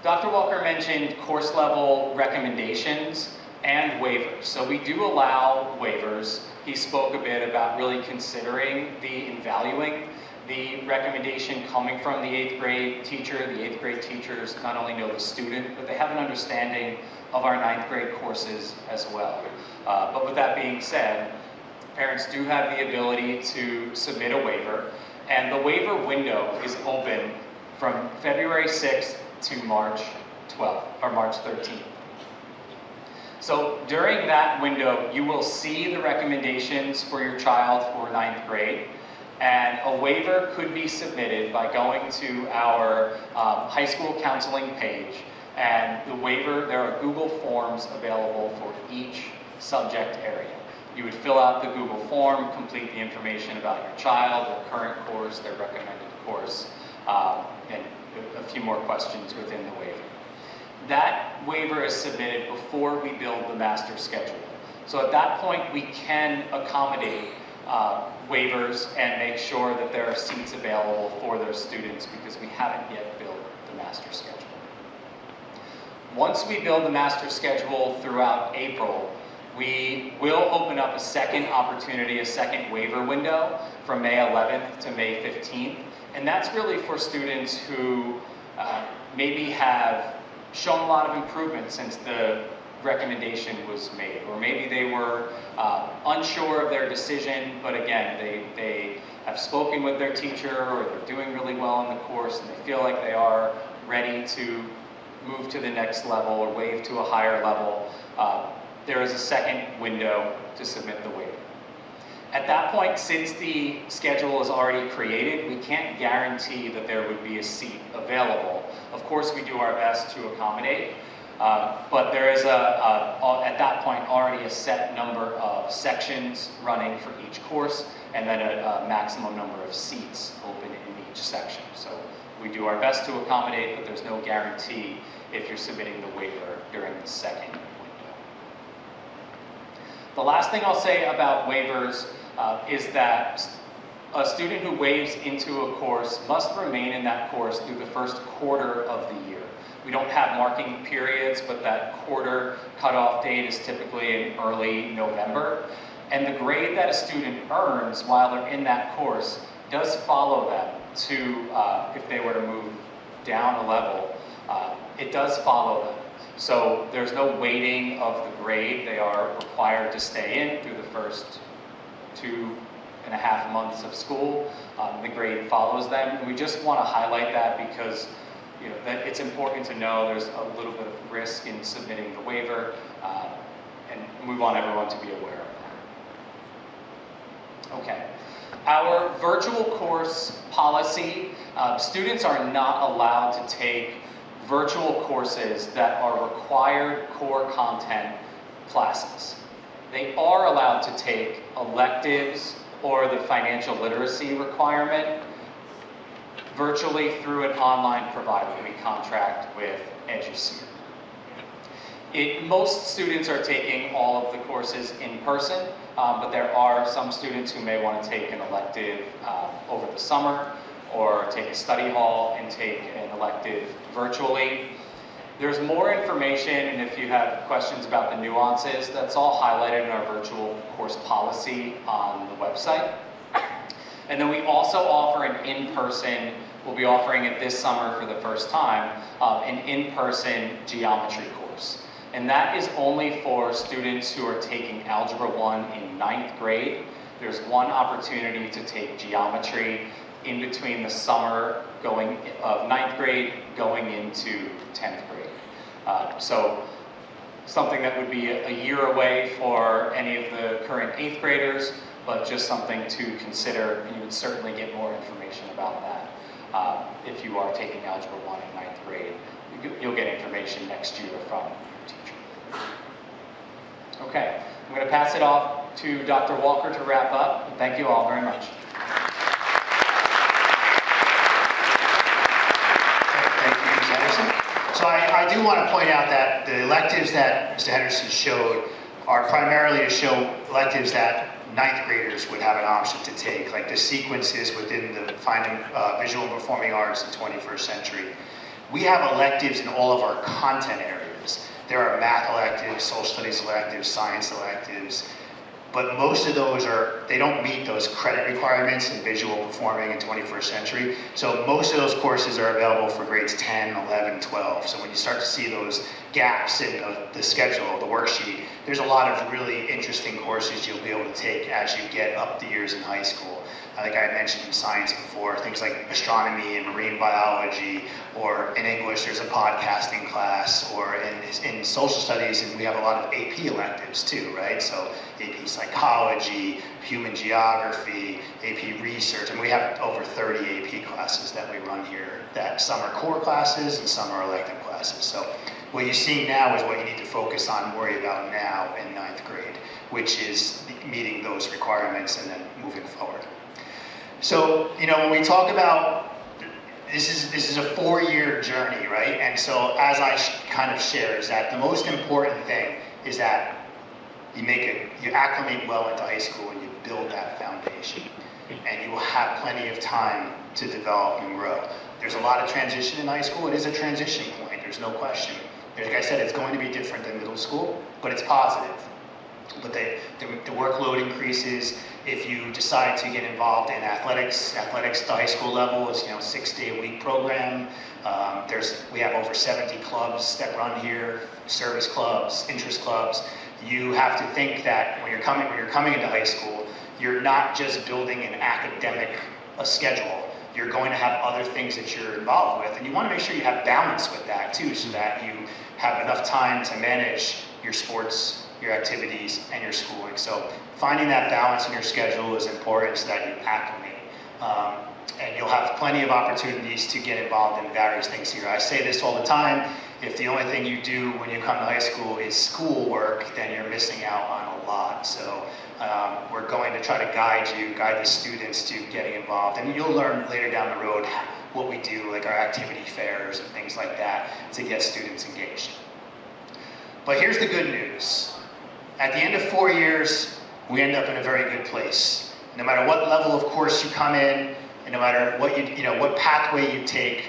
Dr. Walker mentioned course level recommendations and waivers. So we do allow waivers. He spoke a bit about really considering and valuing the recommendation coming from the 8th grade teacher. The 8th grade teachers not only know the student, but they have an understanding of our 9th grade courses as well. But with that being said, parents do have the ability to submit a waiver, and the waiver window is open from February 6th to March 12th, or March 13th. So during that window, you will see the recommendations for your child for 9th grade, and a waiver could be submitted by going to our high school counseling page, and the waiver, there are Google Forms available for each subject area. You would fill out the Google form, complete the information about your child, their current course, their recommended course, and a few more questions within the waiver. That waiver is submitted before we build the master schedule. So at that point, we can accommodate waivers and make sure that there are seats available for those students because we haven't yet built the master schedule. Once we build the master schedule throughout April, we will open up a second opportunity, a second waiver window from May 11th to May 15th. And that's really for students who maybe have shown a lot of improvement since the recommendation was made, or maybe they were unsure of their decision, but again, they have spoken with their teacher, or they're doing really well in the course, and they feel like they are ready to move to the next level or waive to a higher level. There is a second window to submit the waiver. At that point, since the schedule is already created, we can't guarantee that there would be a seat available. Of course, we do our best to accommodate, but there is at that point already a set number of sections running for each course, and then a maximum number of seats open in each section. So we do our best to accommodate, but there's no guarantee if you're submitting the waiver during the second window. The last thing I'll say about waivers is that a student who waives into a course must remain in that course through the first quarter of the year. We don't have marking periods, but that quarter cutoff date is typically in early November. And the grade that a student earns while they're in that course does follow them to, if they were to move down a level, it does follow them. So there's no weighting of the grade. They are required to stay in through the first 2.5 months of school. The grade follows them. And we just want to highlight that because that it's important to know there's a little bit of risk in submitting the waiver, and we want everyone to be aware of that. Okay. Our virtual course policy, students are not allowed to take virtual courses that are required core content classes. They are allowed to take electives or the financial literacy requirement virtually through an online provider. We contract with EduSeer. Most students are taking all of the courses in person, but there are some students who may want to take an elective over the summer, or take a study hall and take an elective virtually. There's more information, and if you have questions about the nuances, that's all highlighted in our virtual course policy on the website. And then we also offer an in-person, we'll be offering it this summer for the first time, an in-person geometry course. And that is only for students who are taking Algebra 1 in 9th grade. There's one opportunity to take geometry in between the summer of 9th grade going into 10th grade. So something that would be a year away for any of the current 8th graders, but just something to consider, and you would certainly get more information about that if you are taking Algebra 1 in 9th grade. You'll get information next year from your teacher. Okay, I'm going to pass it off to Dr. Walker to wrap up. Thank you all very much. So I do want to point out that the electives that Mr. Henderson showed are primarily to show electives that 9th graders would have an option to take, like the sequences within the visual and performing arts in 21st century. We have electives in all of our content areas. There are math electives, social studies electives, science electives, but most of those they don't meet those credit requirements in visual performing in 21st century. So most of those courses are available for grades 10, 11, 12. So when you start to see those gaps in the schedule, the worksheet, there's a lot of really interesting courses you'll be able to take as you get up the years in high school. I think I mentioned in science before, things like astronomy and marine biology, or in English there's a podcasting class, or in social studies, and we have a lot of AP electives too, right? So AP psychology, human geography, AP research, and we have over 30 AP classes that we run here, that some are core classes and some are elective classes. So what you're seeing now is what you need to focus on and worry about now in 9th grade, which is meeting those requirements and then moving forward. So, when we talk about, this is a 4-year journey, right? And so as I kind of share, is that the most important thing is that you acclimate well into high school and you build that foundation. And you will have plenty of time to develop and grow. There's a lot of transition in high school. It is a transition point, there's no question. Like I said, it's going to be different than middle school, but it's positive. but the workload increases. If you decide to get involved in athletics at the high school level is 6-day-a-week program. We have over 70 clubs that run here, service clubs, interest clubs. You have to think that when you're coming into high school, you're not just building an academic schedule. You're going to have other things that you're involved with, and you want to make sure you have balance with that too, so that you have enough time to manage your sports, your activities, and your schooling. So finding that balance in your schedule is important so that you acclimate. And you'll have plenty of opportunities to get involved in various things here. I say this all the time, if the only thing you do when you come to high school is schoolwork, then you're missing out on a lot. So we're going to try to guide the students to getting involved. And you'll learn later down the road what we do, like our activity fairs and things like that, to get students engaged. But here's the good news. At the end of 4 years, we end up in a very good place. No matter what level of course you come in, and no matter what what pathway you take,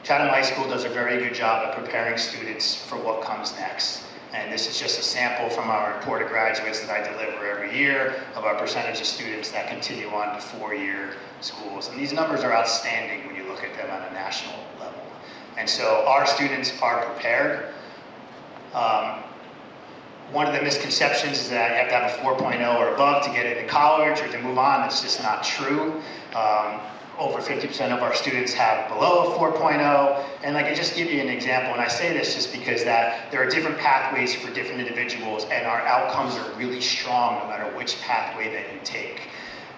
Chatham High School does a very good job of preparing students for what comes next. And this is just a sample from our report of graduates that I deliver every year of our percentage of students that continue on to 4-year schools. And these numbers are outstanding when you look at them on a national level. And so our students are prepared. One of the misconceptions is that you have to have a 4.0 or above to get into college or to move on. That's just not true. Over 50% of our students have below a 4.0. And I can just give you an example, and I say this just because that there are different pathways for different individuals, and our outcomes are really strong no matter which pathway that you take.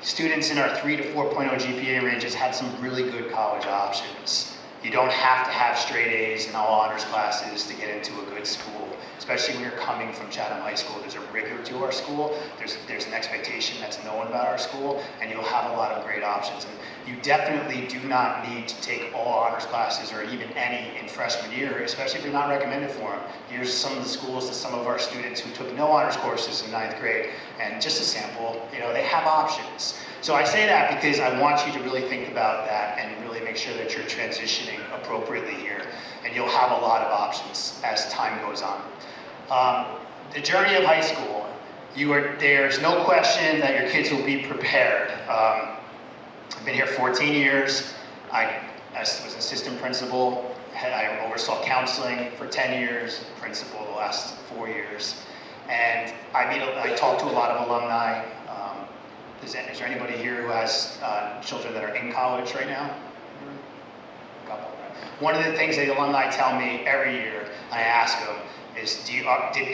Students in our 3 to 4.0 GPA ranges had some really good college options. You don't have to have straight A's in all honors classes to get into a good school, especially when you're coming from Chatham High School. There's a rigor to our school. There's an expectation that's known about our school, and you'll have a lot of great options. And you definitely do not need to take all honors classes or even any in freshman year, especially if you're not recommended for them. Here's some of the schools that some of our students who took no honors courses in 9th grade, and just a sample, they have options. So I say that because I want you to really think about that and really make sure that you're transitioning appropriately here, and you'll have a lot of options as time goes on. The journey of high school, there's no question that your kids will be prepared. I've been here 14 years. I was assistant principal. I oversaw counseling for 10 years, principal the last 4 years. And I talk to a lot of alumni. Is there anybody here who has children that are in college right now? A couple. One of the things that the alumni tell me every year, I ask them, is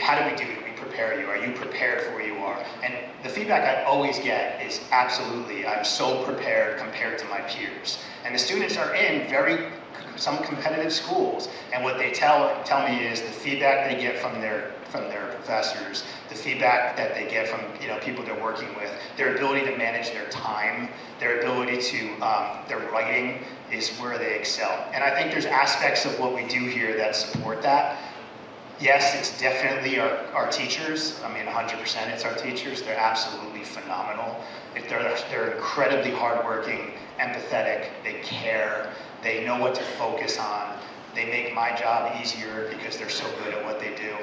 how do we do it? Do we prepare you? Are you prepared for where you are? And the feedback I always get is absolutely, I'm so prepared compared to my peers. And the students are in some competitive schools, and what they tell me is the feedback they get from their professors, the feedback that they get from people they're working with, their ability to manage their time, their ability to their writing is where they excel. And I think there's aspects of what we do here that support that. Yes, it's definitely our teachers. 100% it's our teachers. They're absolutely phenomenal. They're incredibly hardworking, empathetic, they care, they know what to focus on. They make my job easier because they're so good at what they do.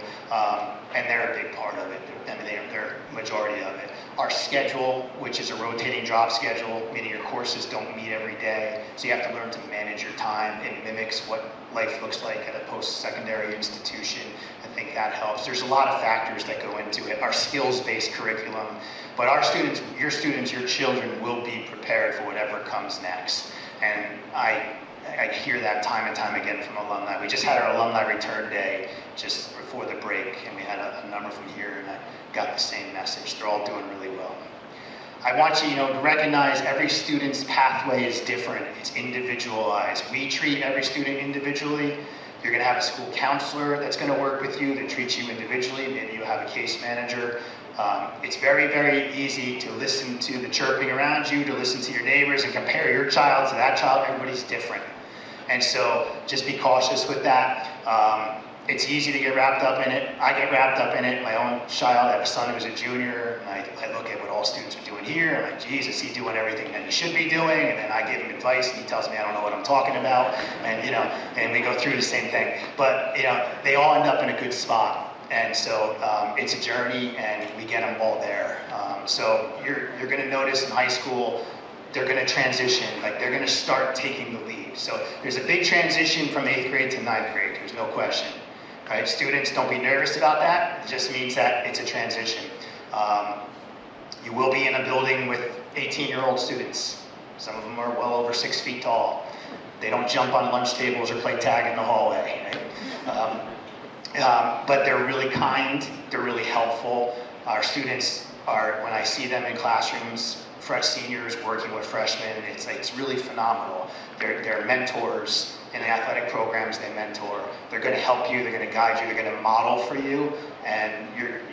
And they're a big part of it. They're majority of it. Our schedule, which is a rotating drop schedule, meaning your courses don't meet every day, so you have to learn to manage your time. It mimics what life looks like at a post-secondary institution. I think that helps. There's a lot of factors that go into it. Our skills-based curriculum, but our students, your children will be prepared for whatever comes next. And I hear that time and time again from alumni. We just had our alumni return day just before the break, and we had a number from here, and I got the same message. They're all doing really well. I want you, to recognize every student's pathway is different. It's individualized. We treat every student individually. You're going to have a school counselor that's going to work with you, that treats you individually. Maybe you have a case manager. It's very, very easy to listen to the chirping around you, to listen to your neighbors and compare your child to that child. Everybody's different. And so just be cautious with that. It's easy to get wrapped up in it. I get wrapped up in it. My own child, I have a son who's a junior, and I look at what all students are doing here. I'm like, geez, is he doing everything that he should be doing? And then I give him advice, and he tells me I don't know what I'm talking about. And, and we go through the same thing. But, they all end up in a good spot. And so it's a journey, and we get them all there. So you're going to notice in high school, they're going to transition, like they're going to start taking the lead. So there's a big transition from 8th grade to 9th grade, there's no question. Right? Students, don't be nervous about that. It just means that it's a transition. You will be in a building with 18-year-old students. Some of them are well over 6 feet tall. They don't jump on lunch tables or play tag in the hallway. Right? But they're really kind, they're really helpful. Our students are, when I see them in classrooms, fresh seniors working with freshmen, it's really phenomenal. They're mentors in the athletic programs they mentor. They're going to help you, they're going to guide you, they're going to model for you, and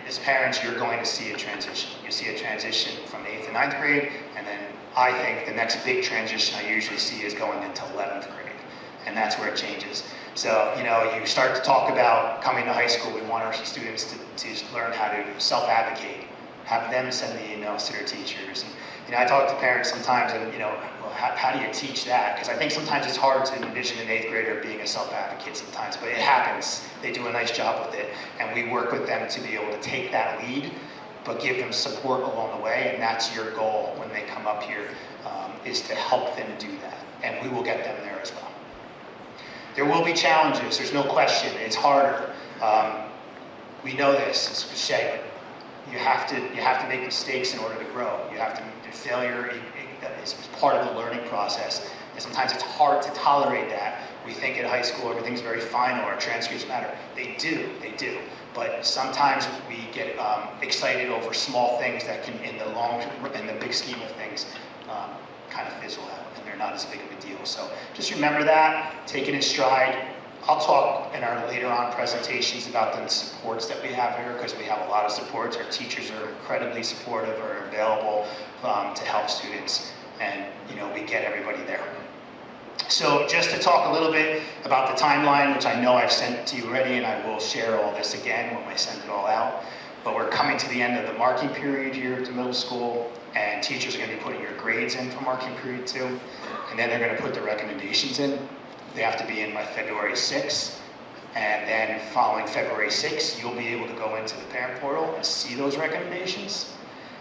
as parents, you're going to see a transition. You see a transition from 8th and 9th grade, and then I think the next big transition I usually see is going into 11th grade, and that's where it changes. So, you start to talk about coming to high school, we want our students to learn how to self-advocate, have them send the emails to their teachers. And, I talk to parents sometimes, and well, how do you teach that? Because I think sometimes it's hard to envision an 8th grader being a self-advocate sometimes, but it happens. They do a nice job with it, and we work with them to be able to take that lead, but give them support along the way, and that's your goal when they come up here, is to help them do that, and we will get them there as well. There will be challenges, there's no question, it's harder. We know this, it's cliche, but you have to make mistakes in order to grow. Failure is part of the learning process, and sometimes it's hard to tolerate that. We think in high school everything's very final, our transcripts matter. They do. But sometimes we get excited over small things that can, in the big scheme of things, kind of fizzle out, and they're not as big of a deal. So just remember that, take it in stride. I'll talk in our later on presentations about the supports that we have here, because we have a lot of supports. Our teachers are incredibly supportive, are available to help students, and we get everybody there. So just to talk a little bit about the timeline, which I know I've sent to you already, and I will share all this again when I send it all out. But we're coming to the end of the marking period here at the middle school, and teachers are going to be putting your grades in for marking period 2, and then they're going to put the recommendations in. They have to be in by February 6th, and then following February 6th, you'll be able to go into the parent portal and see those recommendations,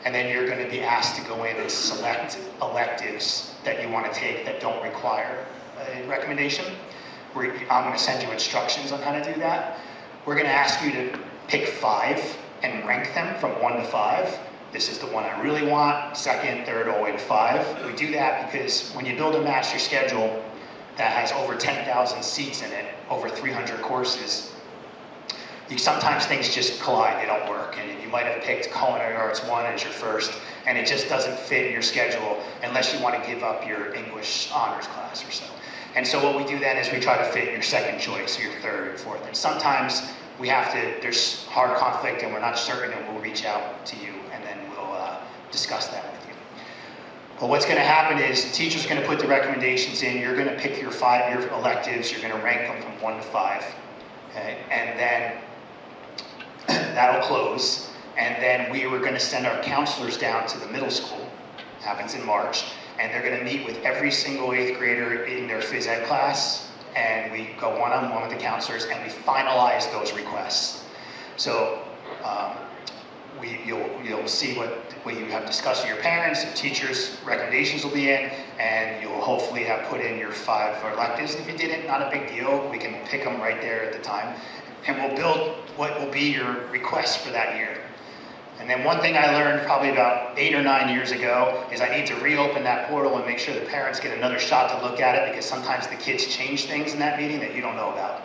and then you're going to be asked to go in and select electives that you want to take that don't require a recommendation. I'm going to send you instructions on how to do that. We're going to ask you to pick 5 and rank them from 1 to 5. This is the one I really want, 2nd, 3rd, all the way to 5. We do that because when you build a master schedule that has over 10,000 seats in it, over 300 courses, sometimes things just collide, they don't work. And you might have picked Culinary Arts 1 as your first, and it just doesn't fit in your schedule unless you want to give up your English honors class or so. And so what we do then is we try to fit your 2nd choice, or your 3rd and 4th. And sometimes there's hard conflict and we're not certain, and we'll reach out to you and then we'll discuss that with you. But what's going to happen is the teacher's going to put the recommendations in, you're going to pick your 5 electives, you're going to rank them from 1 to 5, okay? And then that'll close, and then we were going to send our counselors down to the middle school, happens in March, and they're going to meet with every single 8th grader in their phys ed class, and we go one-on-one with the counselors, and we finalize those requests. So you'll see what you have discussed with your parents, your teachers' recommendations will be in, and you'll hopefully have put in your 5 electives. If you didn't, not a big deal, we can pick them right there at the time, and we'll build what will be your request for that year. And then one thing I learned probably about 8 or 9 years ago is I need to reopen that portal and make sure the parents get another shot to look at it, because sometimes the kids change things in that meeting that you don't know about.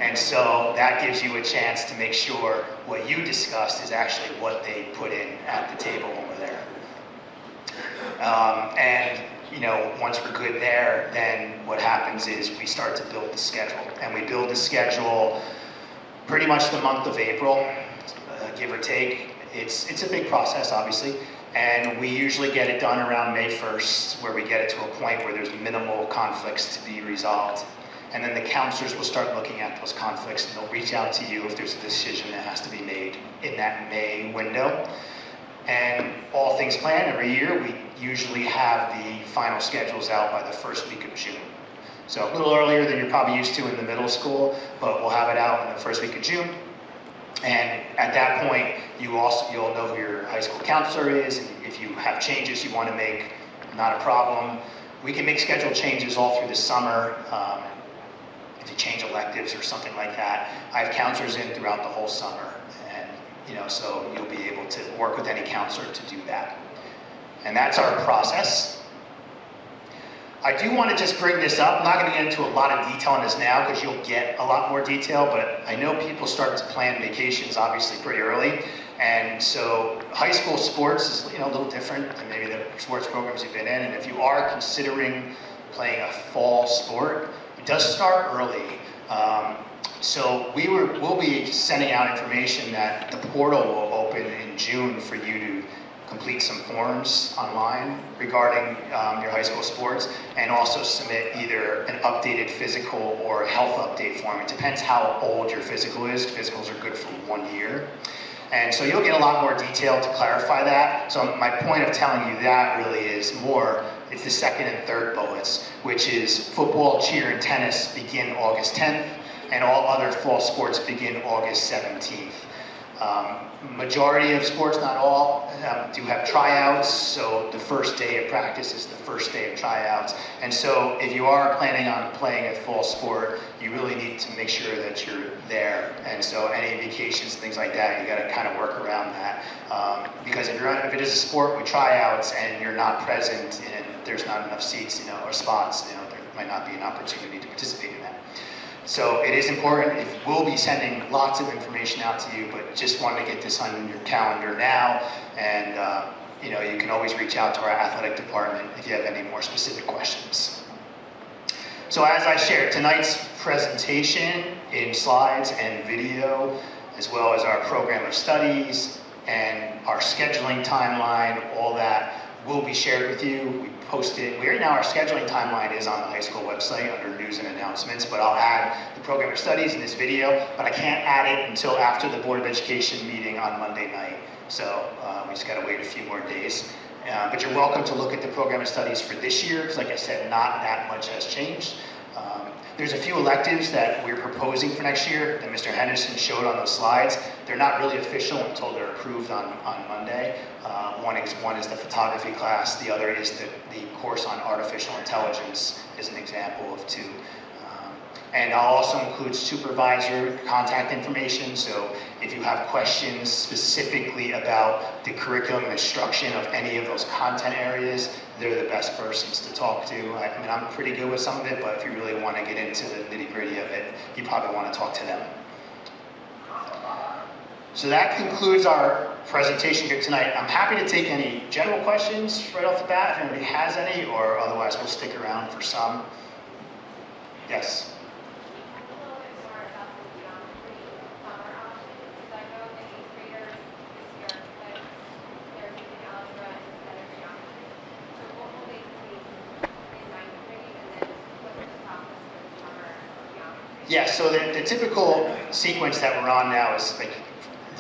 And so that gives you a chance to make sure what you discussed is actually what they put in at the table when we're there. And once we're good there, then what happens is we start to build the schedule. And we build the schedule pretty much the month of April, give or take. It's a big process, obviously, and we usually get it done around May 1st, where we get it to a point where there's minimal conflicts to be resolved. And then the counselors will start looking at those conflicts, and they'll reach out to you if there's a decision that has to be made in that May window. And all things planned, every year, we usually have the final schedules out by the 1st week of June. So a little earlier than you're probably used to in the middle school, but we'll have it out in the 1st week of June. And at that point, you'll know who your high school counselor is. And if you have changes you want to make, not a problem. We can make schedule changes all through the summer. If you change electives or something like that, I have counselors in throughout the whole summer. And so you'll be able to work with any counselor to do that. And that's our process. I do want to just bring this up. I'm not going to get into a lot of detail on this now because you'll get a lot more detail, but I know people start to plan vacations obviously pretty early. And so high school sports is a little different than maybe the sports programs you've been in. And if you are considering playing a fall sport, it does start early. So we'll be sending out information that the portal will open in June for you to complete some forms online regarding your high school sports, and also submit either an updated physical or health update form. It depends how old your physical is. Physicals are good for 1 year. And so you'll get a lot more detail to clarify that. So my point of telling you that really is it's the second and third bullets, which is football, cheer, and tennis begin August 10th, and all other fall sports begin August 17th. Majority of sports, not all, do have tryouts, so the first day of practice is the first day of tryouts. And so if you are planning on playing a fall sport, you really need to make sure that you're there. And so any vacations, things like that, you gotta kind of work around that. Because if it is a sport with tryouts and you're not present and there's not enough seats, or spots, there might not be an opportunity to participate in that. So it is important. We'll be sending lots of information out to you, but just wanted to get this on your calendar now. And you can always reach out to our athletic department if you have any more specific questions. So as I shared, tonight's presentation in slides and video, as well as our program of studies and our scheduling timeline, all that will be shared with you. We posted, right now our scheduling timeline is on the high school website under news and announcements, but I'll add the program of studies in this video, but I can't add it until after the Board of Education meeting on Monday night. So we just gotta wait a few more days. But you're welcome to look at the program of studies for this year, because like I said, not that much has changed. There's a few electives that we're proposing for next year that Mr. Henderson showed on those slides. They're not really official until they're approved on Monday. One is the photography class. The other is the course on artificial intelligence is an example of two. And I'll also include supervisor contact information, so if you have questions specifically about the curriculum and instruction of any of those content areas, they're the best persons to talk to. I mean, I'm pretty good with some of it, but if you really want to get into the nitty-gritty of it, you probably want to talk to them. So that concludes our presentation here tonight. I'm happy to take any general questions right off the bat, if anybody has any, or otherwise we'll stick around for some. Yes? Yeah, so the typical sequence that we're on now is like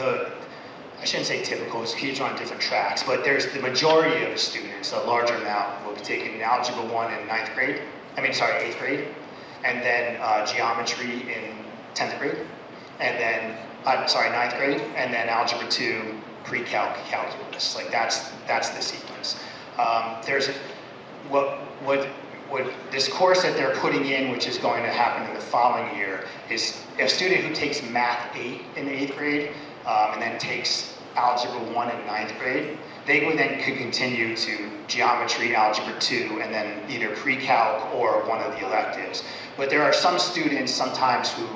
I shouldn't say typical, because kids are on different tracks, but there's the majority of the students, a larger amount, will be taking Algebra 1 in 8th grade, and then geometry in 10th grade, and then, 9th grade, and then Algebra 2, pre-calc, calculus. Like that's the sequence. What this course that they're putting in, which is going to happen in the following year, is a student who takes Math 8 in the 8th grade and then takes Algebra 1 in 9th grade. They would then could continue to Geometry, Algebra 2, and then either pre-calc or one of the electives. But there are some students sometimes who,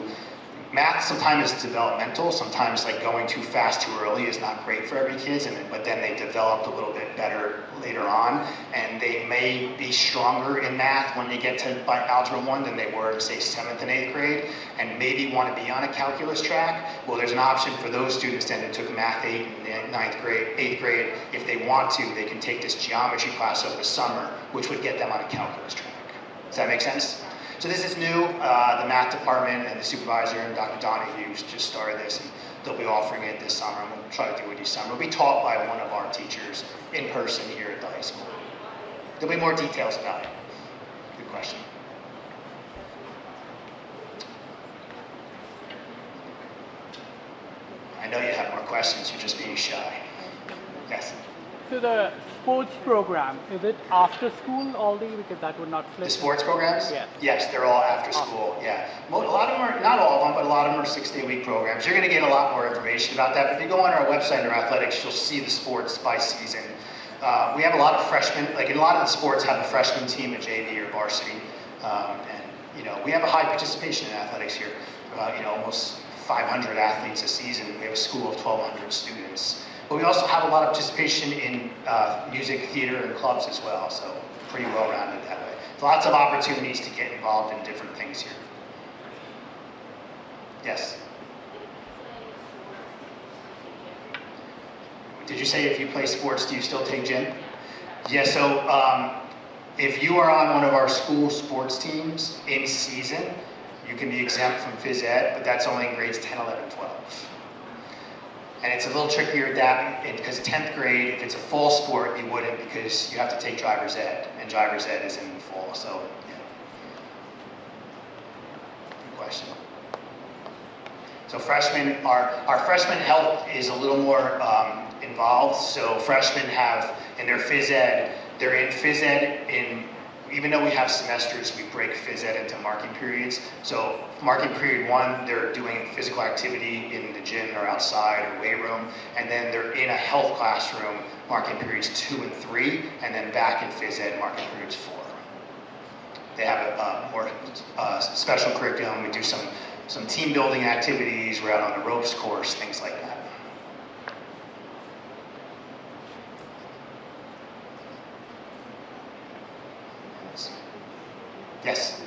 math sometimes is developmental, sometimes like going too fast too early is not great for every kid, but then they develop a little bit better later on, and they may be stronger in math when they get to Algebra 1 than they were, say, 7th and 8th grade, and maybe want to be on a calculus track. Well, there's an option for those students then who took Math 8 in 8th grade. If they want to, they can take this geometry class over the summer, which would get them on a calculus track. Does that make sense? So this is new. The math department and the supervisor and Dr. Donahue just started this, and they'll be offering it this summer, and we'll try to do it each summer. It'll be taught by one of our teachers in person here at the high school. There'll be more details about it. Good question. know you have more questions, you're just being shy. Yes? So the sports program, is it after school all day? Because that would not fit. The sports programs? Yeah. Yes, they're all after school, yeah. Well, a lot of them are, not all of them, but a lot of them are 6-day-week programs. You're gonna get a lot more information about that. But if you go on our website under athletics, you'll see the sports by season. We have a lot of freshmen, like in a lot of the sports have a freshman team, a JV or varsity. And you know, we have a high participation in athletics here. You know, almost 500 athletes a season. We have a school of 1,200 students. But we also have a lot of participation in music, theater, and clubs as well, so pretty well-rounded that way. Lots of opportunities to get involved in different things here. Yes? Did you say if you play sports, do you still take gym? Yeah, so if you are on one of our school sports teams in season, you can be exempt from phys ed, but that's only in grades 10, 11, 12. And it's a little trickier at that because 10th grade, if it's a fall sport, you wouldn't because you have to take driver's ed, and driver's ed is in the fall, so yeah. Good question. So freshmen, our freshman health is a little more involved. So freshmen have, in their phys ed, they're in phys ed in, even though we have semesters, we break phys ed into marking periods. So marking period 1, they're doing physical activity in the gym or outside or weight room, and then they're in a health classroom, marking periods 2 and 3, and then back in phys ed, marking periods 4. They have a more special curriculum. We do some team building activities. We're out on the ropes course, things like that. Yes?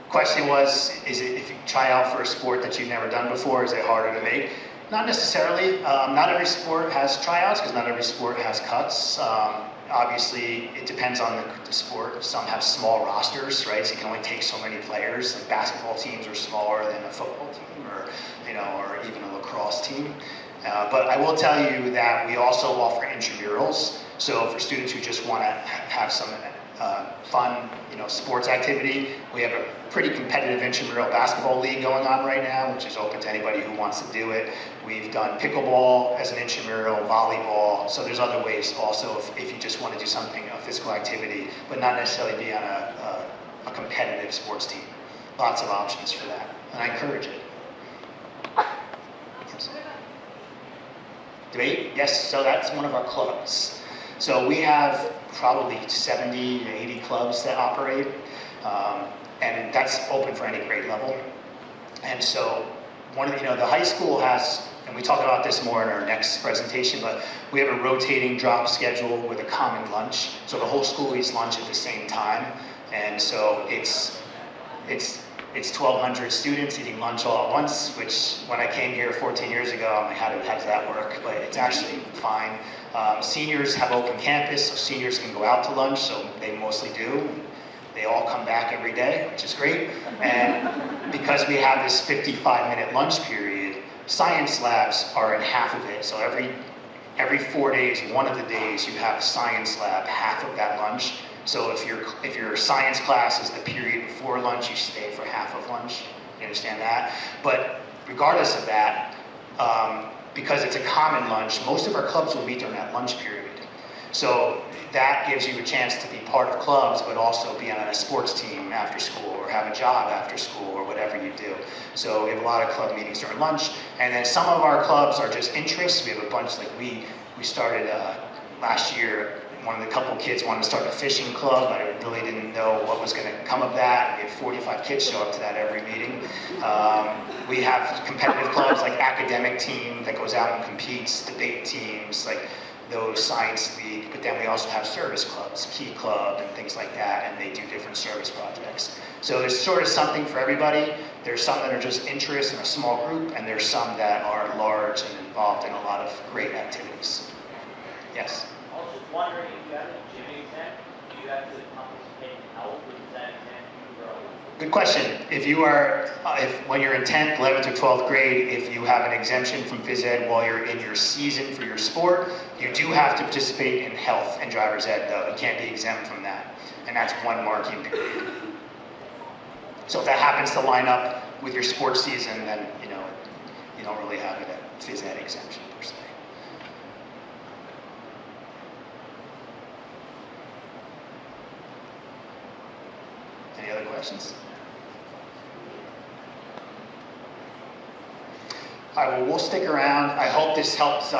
Question was, is it if you try out for a sport that you've never done before, is it harder to make? Not necessarily. Not every sport has tryouts because not every sport has cuts. Obviously, it depends on the sport. Some have small rosters, right? So you can only take so many players. Like basketball teams are smaller than a football team, or or even a lacrosse team. But I will tell you that we also offer intramurals. So for students who just want to have some fun, sports activity, we have a pretty competitive intramural basketball league going on right now, which is open to anybody who wants to do it. We've done pickleball as an intramural, volleyball. So there's other ways also if you just want to do something, a physical activity, but not necessarily be on a competitive sports team. Lots of options for that, and I encourage it. Yes. Debate? Yes, so that's one of our clubs. So we have probably 70 to 80 clubs that operate, and that's open for any grade level. And so one of the high school has, and we talk about this more in our next presentation, but we have a rotating drop schedule with a common lunch. So the whole school eats lunch at the same time, and so it's 1,200 students eating lunch all at once, which when I came here 14 years ago, I'm like, how does that work? But it's actually fine. Seniors have open campus, so seniors can go out to lunch, so they mostly do. They all come back every day, which is great. And because we have this 55-minute lunch period, science labs are in half of it. So every 4 days, one of the days, you have a science lab, half of that lunch. So if your science class is the period before lunch, you stay for half of lunch. You understand that? But regardless of that, because it's a common lunch, most of our clubs will meet during that lunch period. So that gives you a chance to be part of clubs, but also be on a sports team after school, or have a job after school, or whatever you do. So we have a lot of club meetings during lunch, and then some of our clubs are just interests. We have a bunch, like we started last year. One of the couple kids wanted to start a fishing club. I really didn't know what was going to come of that. We have 45 kids show up to that every meeting. We have competitive clubs like academic team that goes out and competes, debate teams, like those science league, but then we also have service clubs, Key Club and things like that, and they do different service projects. So there's sort of something for everybody. There's some that are just interests in a small group, and there's some that are large and involved in a lot of great activities. Yes? I was just wondering if you have a gym exam, do you have to participate in health, or does that exam you grow? Good question. If you are, when you're in 10th, 11th, or 12th grade, if you have an exemption from phys ed while you're in your season for your sport, you do have to participate in health and driver's ed, though. You can't be exempt from that. And that's one marking period. So if that happens to line up with your sports season, then you don't really have a phys ed exemption per se. Any other questions? All right, well, we'll stick around. I hope this helps,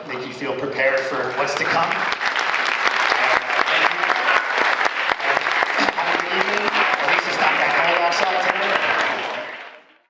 make you feel prepared for what's to come.